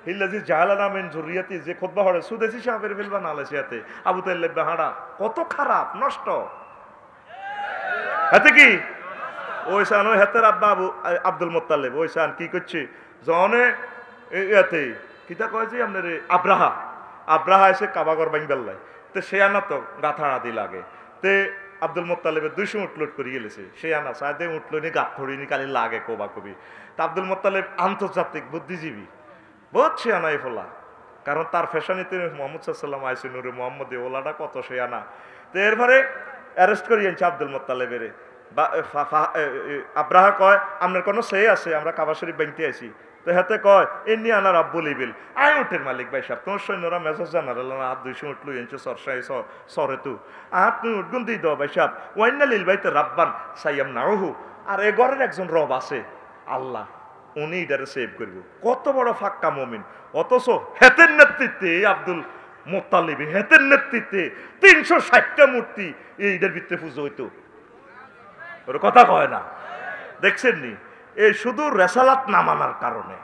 হিল্লাজি জাহালানা মিন যুররিয়াতি যে খুতবা হড়ে সুদেশি সাহেবের ফেলবা নালেশিয়াতে আবু তাইলেব হাড়া কত খারাপ নষ্ট হাতে কি ওইসান ওই হাতের আব্বা আব্দুল মুত্তালিব ওইসান কি করছে জনে ইয়াতে কিতা কয় যে আপনার আব্রাহা এসে কাবাগর বাইন বেল্লাই তো সে আনা তো গাঁথাড়া দি লাগে তে আব্দুল মুত্তালিবের 200 উঠ লুট করে গেলেছে সে আনা সাথে উঠলো নি গাত ধরিনি কালি লাগে কোবা কবি তা আব্দুল মুত্তালিব আন্তর্জাতিক বুদ্ধিজীবী বহুত সে আনাই ফোলা কারণ তার ফ্যাশনিতে মোহাম্মদ সাল্লাম আইসি নুরে মোহাম্মদ ওলাটা কত সে আনা তো এরপরে অ্যারেস্ট করি আনছে আব্দুল মুত্তালিবের আব্রাহা কয় আপনার কোনো সে আছে আমরা কাবা শরীফ বানতে আছি তো হাতে কয় এমনি আনার আব্বুল ইবিল আয় উঠের মালিক ভাই সাহেব তোমার সৈন্যরা মেজাজ জানার আর 200 উঠলো এনছে সরসাই সরে তু আর তুমি উঠগুন দিয়ে দাও ভাই সাহেব ওয়াইনা লিল ভাইতে রাব্বান সাইয়াম নাহু আর এ ঘরের একজন রব আছে আল্লাহ উনি এটারে সেভ করবো কত বড় ফাক্কা মমিন অথচ হেতের নেতৃত্বে আব্দুল মুত্তালিব হেতের নেতৃত্বে 360টা মূর্তি এইটার ভিতরে পুজো হইতো ওর কথা কয় না দেখছেন নি এই শুধু রেসালাত না মানার কারণে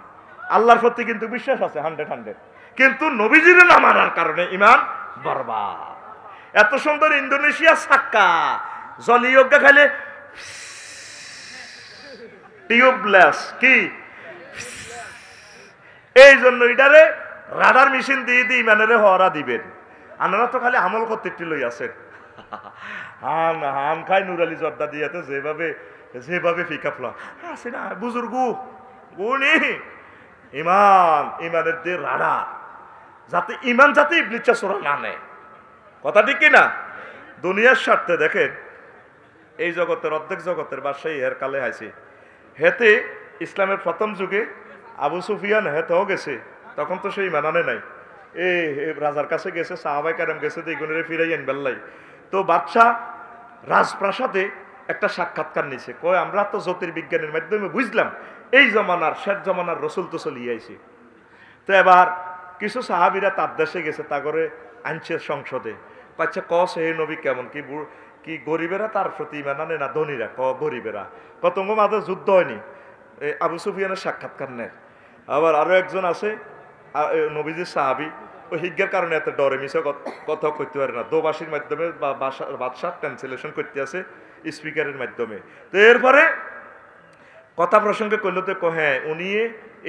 আল্লাহর প্রতি কিন্তু বিশ্বাস আছে 100 কিন্তু নবীজিরে না মানার কারণে ইমান বরবাদ এত সুন্দর ইন্দোনেশিয়া সাক্কা জলিয়োগ্যা খাইলে টিউবলেস কি এই জন্য এটারে রাডার মেশিন দিয়ে দিয়ে ইমানেরে হরা দিবেন আপনারা তো খালি আমল করতে লই আছেন হান খাই নুরালি জর্দা দিয়াতে যেভাবে যেভাবে ফিকা ফলা আছে না বুজুর্গ গুণী ইমানের দিয়ে রাড়া, যাতে ইমান যাতে ইবলিসা চোরা না নেয়। কথা ঠিক কিনা? দুনিয়ার স্বার্থে দেখেন, এই জগতের অর্ধেক জগতের বাদশাহী এর কালে আছে। হেতে ইসলামের প্রথম যুগে আবু সুফিয়ান হেতেও গেছে, তখন তো সেই মানানে নাই। এই রাজার কাছে গেছে, সাহাবায়ে কেরাম গেছে, দ্বিগুণের ফিরাইয়েন বেল্লাই। তো বাদশাহ রাজপ্রাসাদে একটা সাক্ষাৎকার নিছে, কয় আমরা তো জ্যোতির্বিজ্ঞানের মাধ্যমে বুঝলাম এই জমানার শেষ জমানার রসুল তো চলিয়ে আইছে। তো এবার কিছু সাহাবিরা তার দেশে গেছে, তা করে আনছে সংসদে। পাচ্ছে কস হে নবী কেমন, কি গরিবেরা তার প্রতি ইমান আনে না ধনীরা? গরিবেরা। কতঙ্গ মাঝে যুদ্ধ হয়নি, আবু সুফিয়ানের সাক্ষাৎকার নেয়। আবার আরো একজন আছে নবীজির সাহাবি, ওই হিজ্ঞার কারণে এত ডরে মিশে কথা করতে পারে না, দোবাসীর মাধ্যমে বা বাদশাহ ট্রান্সলেশন করতে আছে স্পিকারের মাধ্যমে। তো এরপরে কথা প্রসঙ্গে কইল তো হ্যাঁ উনি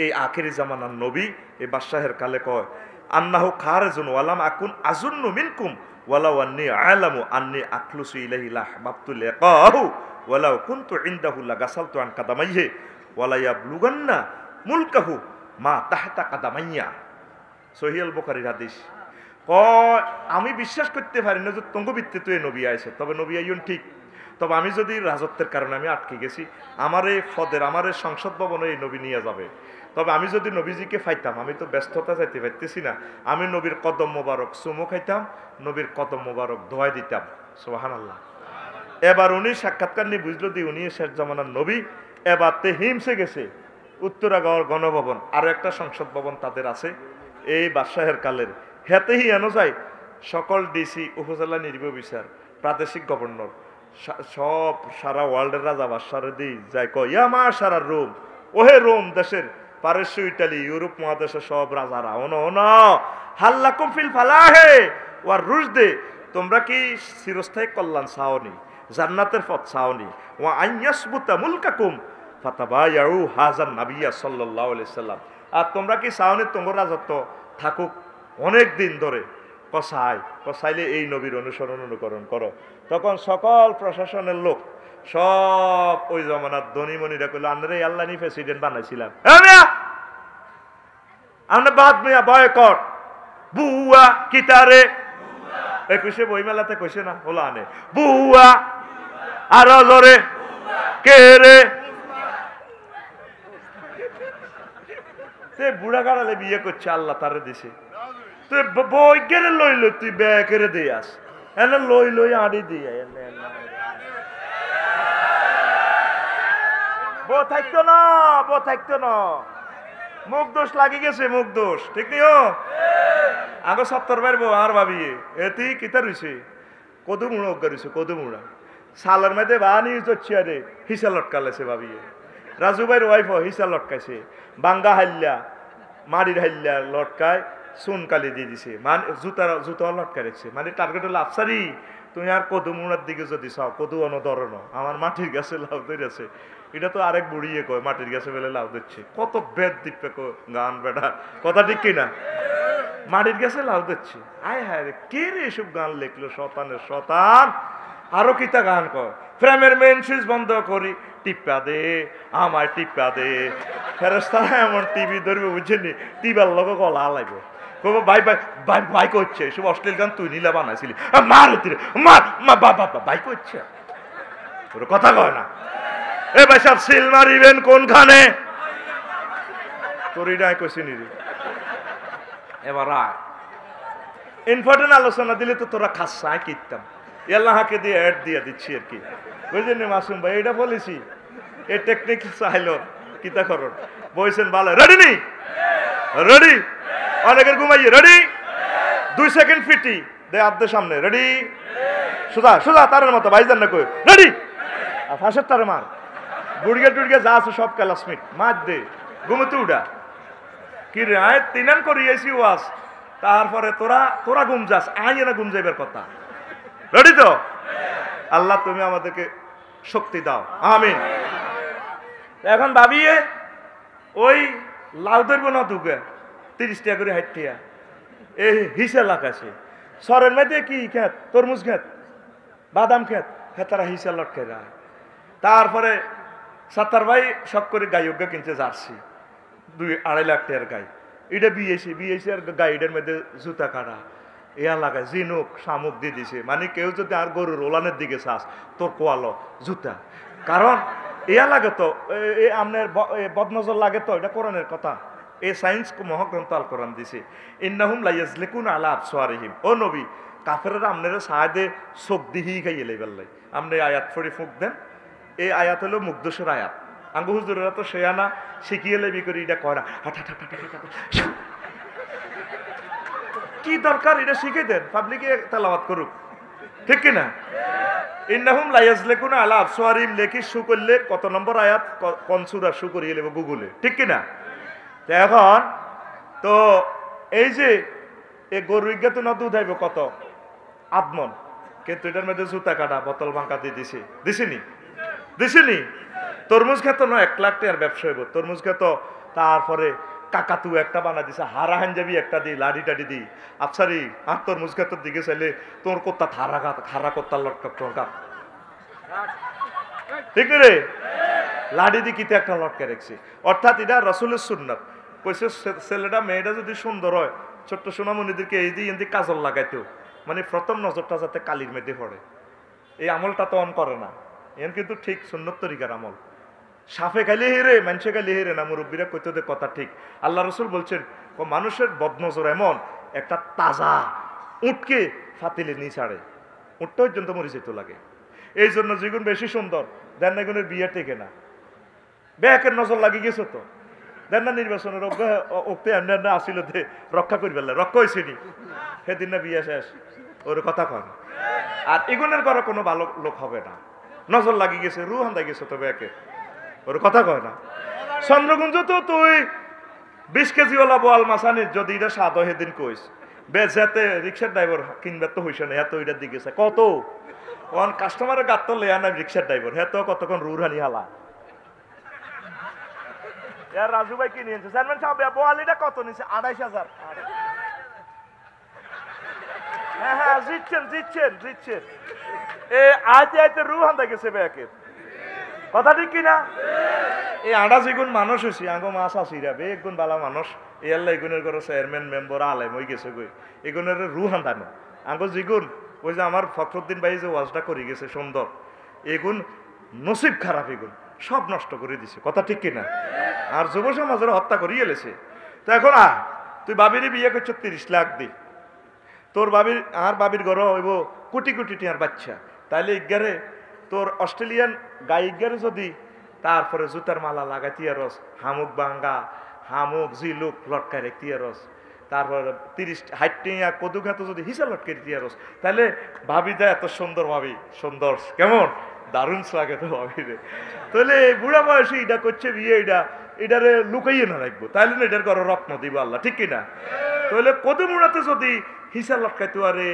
এই আখেরি জামানার নবী। এই বাদশাহের কালে কয় আন্নাহু খারেজুন ওয়ালাম আকুন আজুন্নু মিনকুম ওয়ালাউ আন্নী আ'লামু আন্নী আখলুসু ইলাইহি লাহবাবতু লিকাহু ওয়ালাউ কুনতু ইনদাহু লাগাসালতু আন কাদামাইহি ওয়ালা ইয়াবলুগান্না মুলকাহু মা তাহতা কাদামাইয়া। সহিহ আল বুখারীর হাদিস। কয় আমি বিশ্বাস করতে পারি না যে তঙ্গবিত্তে তুই নবী আইছে, তবে নবী আইন ঠিক, তবে আমি যদি রাজত্বের কারণে আমি আটকে গেছি, আমার এই ফদের আমার এই সংসদ ভবনে এই নবী নিয়ে যাবে। তবে আমি যদি নবীজিকে পাইতাম, আমি তো ব্যস্ততা যাইতে পারতেছি না, আমি নবীর কদম মোবারক চুমু খাইতাম, নবীর কদম মোবারক ধোয়াই দিতাম। সুবহানাল্লাহ। এবার উনি সাক্ষাৎকার নিয়ে বুঝলো যে উনি শেষ জামানার নবী। এবার তে হিমসে গেছে উত্তরাগড় গণভবন, আরো একটা সংসদ ভবন তাদের আছে এই বাদশাহের কালের। হেতেই এনো যায় সকল ডিসি, উপজেলা নির্বাহী অফিসার, প্রাদেশিক গভর্নর, সব সারা ওয়ার্ল্ডের রাজা বাদশারে দিই যায় কয় ইয়া মা সারা রোম, ওহে রোম দেশের, পারস্য, ইটালি, ইউরোপ মহাদেশের সব রাজারা, হাল্লাকুম ফিল ফালাহে ওয়ার রুশদে, তোমরা কি চিরস্থায়ী কল্যাণ চাওনি, জান্নাতের পথ চাওনি, ওয়া আইয়াসবুতা মুলকাকুম ফাতাবায়াউ হাযান নাবিয়্যা সাল্লাল্লাহু আলাইহি সাল্লাম, আর তোমরা কি চাওনি তোমার রাজত্ব থাকুক অনেক দিন ধরে? কসাইলে এই নবীর অনুসরণ অনুকরণ করো। তখন সকল প্রশাসনের লোক সব ওই জমানার ধনীমণিরা কইল আমরা আল্লাহ নি প্রেসিডেন্ট বানাইছিলাম, আমরা বাদ মিয়া বয়কট বুয়া কিতারে 21 বইমেলাতে কইছে না হলো আনে বুয়া আরো জোরে কে রে, বুড়া গাড়ালে বিয়ে করছে আল্লাহ তারে দিছে, তুই বই কেড়ে লইল তুই বে কেড়ে দিয়ে আস, এনে লই আড়ি দিয়ে বউ থাকতো না মুখ দোষ লাগি গেছে, মুখ দোষ ঠিক নেই। আগে 70 বার বউ আর ভাবি এটি কিতা রইছে কদু মুড়া অজ্ঞা রইছে, কদু মুড়া সালের মধ্যে বানি হচ্ছে আরে হিসা লটকালেছে ভাবিয়ে। রাজু ভাইয়ের ওয়াইফ হিসা লটকাইছে, বাঙ্গা হাইল্লা মাড়ির হাইল্লা লটকায় চুনকালি দিয়ে দিছে, মানে জুতা লটকাই রেখেছে, মানে টার্গেট হলো আফসারি তুমি আর কদু মুড়ার দিকে যদি চাও কদু অনধরণ আমার মাটির গাছে লাউ ধরেছে, এটা তো আরেক বুড়িয়ে কয় মাটির গাছে বেলে লাউ দিচ্ছে, কত বেদ দিপে গান বেড়া কথা ঠিক কিনা, মাটির গাছে লাউ দিচ্ছে। আয় হায় রে কে রে এসব গান লিখলো, শতানের শতান। আরো কিতা গান কয় প্রেমের মেন সুইচ বন্ধ করি টিপা দে আমায় টিপা দে, ফেরেশতারা এমন টিভি ধরবে বুঝছেনি, টিবার লগে গলা লাগবে, কব ভাই ভাই ভাই ভাই করছে সব অশ্লীল গান তুই নীলা বানাইছিলি, মার মার বাবা ভাই করছে তোর কথা কয় না। এ ভাই সব সিল মারিবেন কোনখানে তোর নাই কইছি নি রে। এবার আয় ইম্পর্টেন্ট আলোচনা দিলে তো তোরা খাসা কিতাম আল্লাহকে দিয়ে অ্যাড দিয়ে দিচ্ছি আর কি, বুঝলেন মাসুম ভাই এটা বলেছি এই টেকনিক চাইলো কিতা করুন বলছেন ভালো। রেডি নি রেডি, অনেকের ঘুমাইয়ে রেডি, 2 সেকেন্ড ফিটি দে আব্দের সামনে রেডি, সোজা তারের মতো বাইজান না কই রেডি, আর ফাঁসের তারে মার, বুড়িয়া টুড়িয়া যা আছে সব ক্লাসমেট মার দে ঘুমোতে উঠা কি রে আয় তিনান করিয়েছি ওয়াজ, তারপরে তোরা ঘুম যাস আই না ঘুম যাইবার কথা। রেডি তো? আল্লাহ তুমি আমাদেরকে শক্তি দাও আমিন। এখন ভাবিয়ে ওই লাউ ধরবো না দুগে 30 টাকা করে হাইটিয়া এই হিসা লাগাছে সরের মধ্যে কি খেত তরমুজ খেত বাদাম খেত হেতারা হিসা লটকে যায়, তারপরে সাত্তার ভাই শখ করে গাইয়োগ্য কিনছে জার্সি 2-2.5 লাখ টাকার গাই, এটা বিএসি আর গাইডের মধ্যে জুতা কাটা ইয়া লাগায় জিনুক শামুক দিয়ে দিছে, মানে কেউ যদি আর গরুর ওলানের দিকে চাস তোর কোয়ালো জুতা, কারণ ইয়া লাগে তো আপনার বদনজর লাগে তো, এটা কোরআনের কথা, এই সায়েন্স মহাগ্রন্থ আল কোরআন দিছে, ইন্নাহুম লা ইয়াজলিকুনা আলা আবসারিহিম, ও নবী কাফেররা আপনারা সাহায্যে চোখ দিহি খাইয়ে লাই বেল্লাই, আপনি আয়াত ফড়ি ফুক দেন, এই আয়াত হলো মুকদ্দসের আয়াত, আঙ্গু হুজুরেরা তো শেয়ানা শিখিয়ে লেবি করি এটা কয় না, কি দরকার এটা শিখে দেন, পাবলিকে তেলাওয়াত করুক, ঠিক কিনা? ইন্নাহুম লা ইয়াজলিকুনা আলা আবসারিহিম লেখি শু করলে কত নম্বর আয়াত, কোন সূরা শু করিয়ে লেব গুগলে, ঠিক কিনা? তো এখন তো এই যে এই গরু ইজ্ঞাত না দুধ আইব কত আদমন, কিন্তু এটার মধ্যে জুতা কাটা বোতল বাঙ্কা দিয়ে দিছিনি। তরমুজ খেত না 1 লাখ টাকার ব্যবসা হইব, তরমুজ খেত, তারপরে কাকাতু একটা বানা দিছে, হারা হাঞ্জাবি একটা দিই, লাডি টাডি দিই, আফসারি আর তরমুজ খেতর দিকে চাইলে তোর কোত্তা খারা কোত্তার লটকা তোর গা, ঠিক রে, লাডি দি কিতে একটা লটকা রেখছি, অর্থাৎ এটা রাসূলের সুন্নাত, কইছে ছেলেটা মেয়েটা যদি সুন্দর হয় ছোট্ট সোনামণিদেরকে এই দিয়ে এমনি কাজল লাগাইতো, মানে প্রথম নজরটা যাতে কালির মধ্যে পড়ে, এই আমলটা তো অন করে না, এন কিন্তু ঠিক সুন্নত তরিকার আমল, সাফে খাইলে হেরে মানুষে খাইলে হেরে না, মুরব্বীরা কইতে দে কথা ঠিক, আল্লাহ রসুল বলছেন মানুষের বদনজর এমন একটা তাজা উটকে ফাতিলে নিয়ে ছাড়ে, উঠতে পর্যন্ত মরে যেতে লাগে, এই জন্য যেগুন বেশি সুন্দর দেন এগুনের বিয়ে টেকে না, ব্যাকের নজর লাগি গেছে তো দেন না, নির্বাচনের ওকে এমনি আসিল রক্ষা করি ফেললে, রক্ষা হয়েছেনি সেদিন না বিয়ে শেষ, ওর কথা কন, আর এগুনের করা কোনো ভালো লোক হবে না, নজর লাগি গেছে রু হান্দা গেছে তো ব্যাকে, ওর কথা কয় না। চন্দ্রগুঞ্জ তো তুই 20 কেজিওয়ালা বোয়াল মাছ আনিস, যদি এটা স্বাদ হয় সেদিন কইস বেজাতে রিক্সার ড্রাইভার কিনবে তো হইছে না, এত ওইটার দিকে কত ওয়ান কাস্টমারের গাত তো লেয়া নাই রিক্সার ড্রাইভার, হ্যাঁ তো কতক্ষণ রুহানি হালা রাজু ভাই কিনে নিয়েছে, চেয়ারম্যান সাহেব বোয়ালিটা কত নিচ্ছে? 28,000। হ্যাঁ জিতছেন আইতে রু হান্দা গেছে ব্যাকের, কথা ঠিক কিনা? এই আড়া যেগুন মানুষ হয়েছি আঙ্গো মাছ আসিরা বে একগুণ বালা মানুষ, এই আল্লাহ এগুনের করে চেয়ারম্যান মেম্বার আলেম হয়ে গেছে গই, এগুনের রু হান্দানো আঙ্গো যেগুন ওই যে আমার ফখরুদ্দিন ভাই যে ওয়াজটা করে গেছে সুন্দর, এগুন নসিব খারাপ, এগুন সব নষ্ট করে দিছে, কথা ঠিক কিনা? আর যুব সমাজের হত্যা করিয়ে এলেছে, তো এখন তুই বাবিরই বিয়ে করছো 30 লাখ দি, তোর বাবির আর বাবির ঘর হইব কোটি কোটি টিয়ার বাচ্চা, তাইলে ইজ্ঞারে তোর অস্ট্রেলিয়ান গাই ইজ্ঞারে যদি তারপরে জুতার মালা লাগাই তিয়ারস, হামুক বাঙ্গা হামুক জিলুক লটকায় রেখ তিয়ারস, তারপরে 30 হাইটিয়া কদু খাত যদি হিসা লটকাই তিয়ারস, তাহলে ভাবিটা এত সুন্দর ভাবি, সুন্দর কেমন দারুণ লাগে তো ভাবি রে, তাহলে বুড়া বয়সে এটা করছে বিয়ে, এটারে লুকাইয়ে না রাখবো, তাইলে না এটার ঘরে রত্ন দিব আল্লাহ, ঠিক কিনা? তাহলে কদু মুড়াতে যদি হিসা লটকাইতে পারে,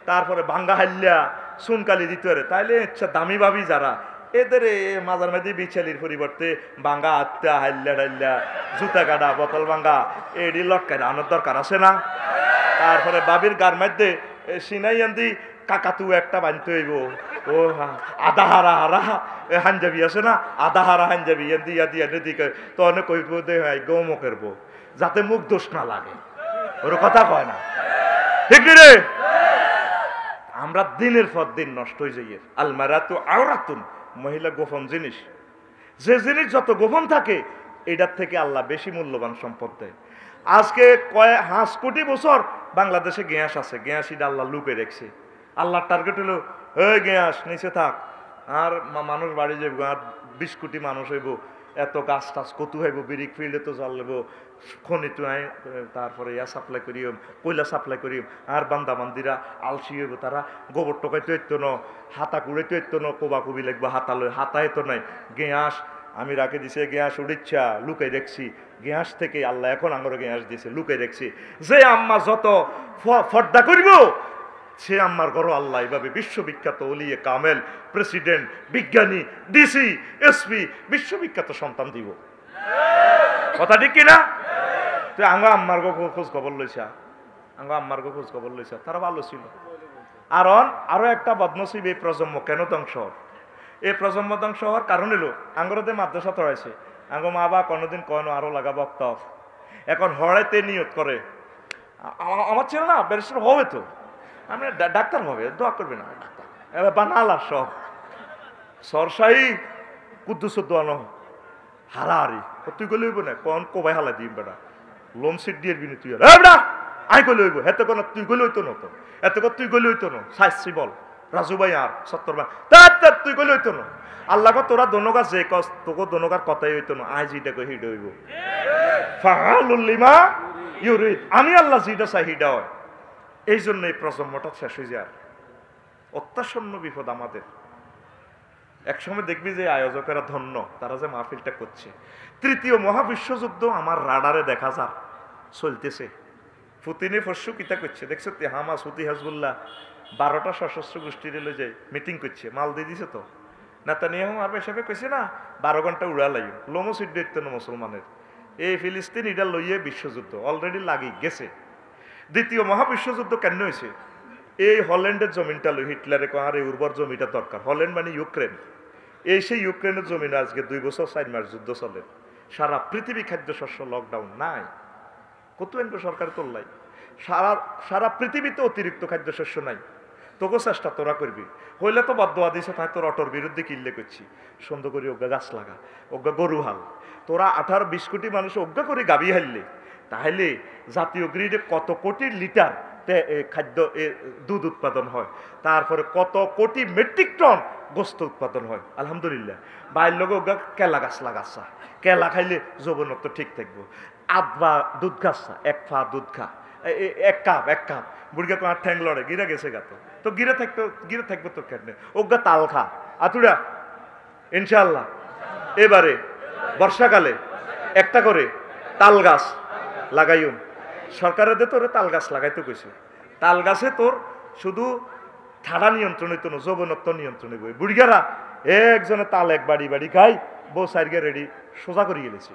তারপরে ভাঙ্গা হাল্লা সুনকালি দিতে পারে, তাইলে ইচ্ছা দামি ভাবি যারা এদের মাজার মধ্যে বিছালির পরিবর্তে ভাঙ্গা আত্মা হাল্লা ডাল্লা জুতা কাটা বোতল ভাঙ্গা এডি লটকাই আনার দরকার আছে না? তারপরে বাবির গার মধ্যে সিনাই আন্দি কাকাতু একটা বানতে হইব, ও আধা হারা হাঞ্জাবি আছে না, আধা হারা হাঞ্জাবি দিয়া দিকে তো অনেক কইব দে গৌম করবো যাতে মুখ দোষ না লাগে, ওর কথা কয় না, ঠিক রে? আমরা দিনের পর দিন নষ্ট হয়ে যাই, আলমারাতু আওরাতুন, মহিলা গোপন জিনিস, যে জিনিস যত গোপন থাকে এটার থেকে আল্লাহ বেশি মূল্যবান সম্পদ দেয়। আজকে 5 কোটি বছর বাংলাদেশে গ্যাস আছে, গ্যাস এটা আল্লাহ লুপে রেখেছে, আল্লাহর টার্গেট হলো এই গ্যাস নিচে থাক, আর মানুষ বাড়ি যাইব, আর 20 কোটি মানুষ হইব, এত গাছ টাছ কতু হইব, বিরিক ফিল্ডে তো জল লেব, খনি তো তারপরে ইয়া সাপ্লাই করিম, কয়লা সাপ্লাই করিম, আর বান্দা বান্দিরা আলসি হইব, তারা গোবর টকাই তো এতো ন, হাতা কুড়ে তো এতো ন, কোবা কুবি লাগবে হাতা লই, হাতা এতো নাই, গ্যাস আমি রাখে দিছে, গ্যাস উড়িচ্ছা লুকাই দেখছি, গ্যাস থেকে আল্লাহ এখন আঙুরে গ্যাস দিছে লুকাই দেখছি, যে আম্মা যত ফর্দা করিব সে আম্মার ঘর আল্লাহ এভাবে বিশ্ববিখ্যাত ওলিয়ে কামেল, প্রেসিডেন্ট, বিজ্ঞানী, ডিসি, এসপি, বিশ্ববিখ্যাত সন্তান দিব, কথা ঠিক কিনা? তুই আম্মার খোঁজ খবর লইছা, আম্মার খোঁজ খবর লইছা, তারা ভালো ছিল। আরো একটা বদনসিব এই প্রজন্ম কেন ধ্বংস? এই প্রজন্ম ধ্বংস হওয়ার কারণ হলো আঙ্গরতে মাদ্রাসা তড়াইছে আঙ্গ মা বা কোনোদিন কয়নো আরো লাগা বক্তব্য এখন হড়াইতে নিয়ত করে আমার ছেলে না ব্যারিস্টার হবে তো আমি ডাক্তার হবে দোয়া করবে না এবার বানালা সব সরসাই কুদ্দুস দোয়ানো হারাহারি তুই গলে হইব না কোন কোবাই হালা দিম বেটা লোম সিট দিয়ে বিনি তুই বেটা আই গলে হইব এত কোন তুই গলে হইতো না তো এত কোন তুই গলে হইতো না সাইসি বল রাজু ভাই আর সত্তর ভাই তার তুই গলে হইতো না আল্লাহ তোরা দনগা যে কস তোকে দনগার কথাই হইতো না আজ হিটা কই হিড হইব ফাহালুল্লিমা ইউরিদ আমি আল্লাহ যেটা চাই হিডা হয় এই জন্য এই প্রজন্মটা শেষ হয়ে যায় অত্যাসন্ন বিপদ আমাদের একসময় দেখবি যে আয়োজকেরা ধন্য তারা যে মাহফিলটা করছে তৃতীয় মহাবিশ্বযুদ্ধ আমার রাডারে দেখা যায় চলতেছে পুতিনে পরশু কিতা করছে দেখছো হামাস হুতি হাজবুল্লাহ 12টা সশস্ত্র গোষ্ঠীর এলে যে মিটিং করছে মাল দিয়ে দিছে তো নেতানিয়াহু আর হিসাবে কইছে না 12 ঘন্টা উড়া লাগি লোমো সিদ্ধ না মুসলমানের এই ফিলিস্তিন এটা লইয়ে বিশ্বযুদ্ধ অলরেডি লাগি গেছে দ্বিতীয় মহাবিশ্বযুদ্ধ কেন হয়েছে এই হল্যান্ডের জমিনটা লই হিটলারে আর এই উর্বর জমিটা দরকার হল্যান্ড মানে ইউক্রেন এই সেই ইউক্রেনের জমিনে আজকে 2 বছর 4 মাস যুদ্ধ চলে সারা পৃথিবী খাদ্যশস্য লকডাউন নাই কত এনকো সরকার তোল্লাই সারা পৃথিবীতে অতিরিক্ত খাদ্যশস্য নাই তোকে চেষ্টা তোরা করবি হইলে তো বদোয়া দিছে তাই তোর অটোর বিরুদ্ধে কিনলে করছি সুন্দর করে অজ্ঞা গাছ লাগা অজ্ঞা গরু হাল তোরা 18-20 কোটি মানুষ অজ্ঞা করে গাবি হারলে তাহলে জাতীয় গ্রিডে কত কোটি লিটার খাদ্য দুধ উৎপাদন হয় তারপরে কত কোটি মেট্রিক টন গোস্ত উৎপাদন হয় আলহামদুলিল্লাহ বাইর লোক অজ্ঞা কেলা গাছ লাগাচ্ছা কেলা খাইলে যৌবনত্ব ঠিক থাকবো আধবা দুধ গাছা 1 পা দুধ খা 1 কাপ বুড়িগা তোমার ঠ্যাং লড়ে গিরা গেছে গাতো তো গিরে থাকবো তোর কেটনে অজ্ঞা তাল খা আতুরা ইনশাল্লাহ এবারে বর্ষাকালে একটা করে তাল গাছ লাগাইও সরকারের দে তোর তাল গাছ লাগাইতে কইছে তাল গাছে তোর শুধু ঠাড়া নিয়ন্ত্রণ হইতো না যৌবনত্ব নিয়ন্ত্রণ হইব বুড়িগারা একজনে তাল এক বাড়ি খাই বউ সাইডকে রেডি সোজা করিয়ে গেছে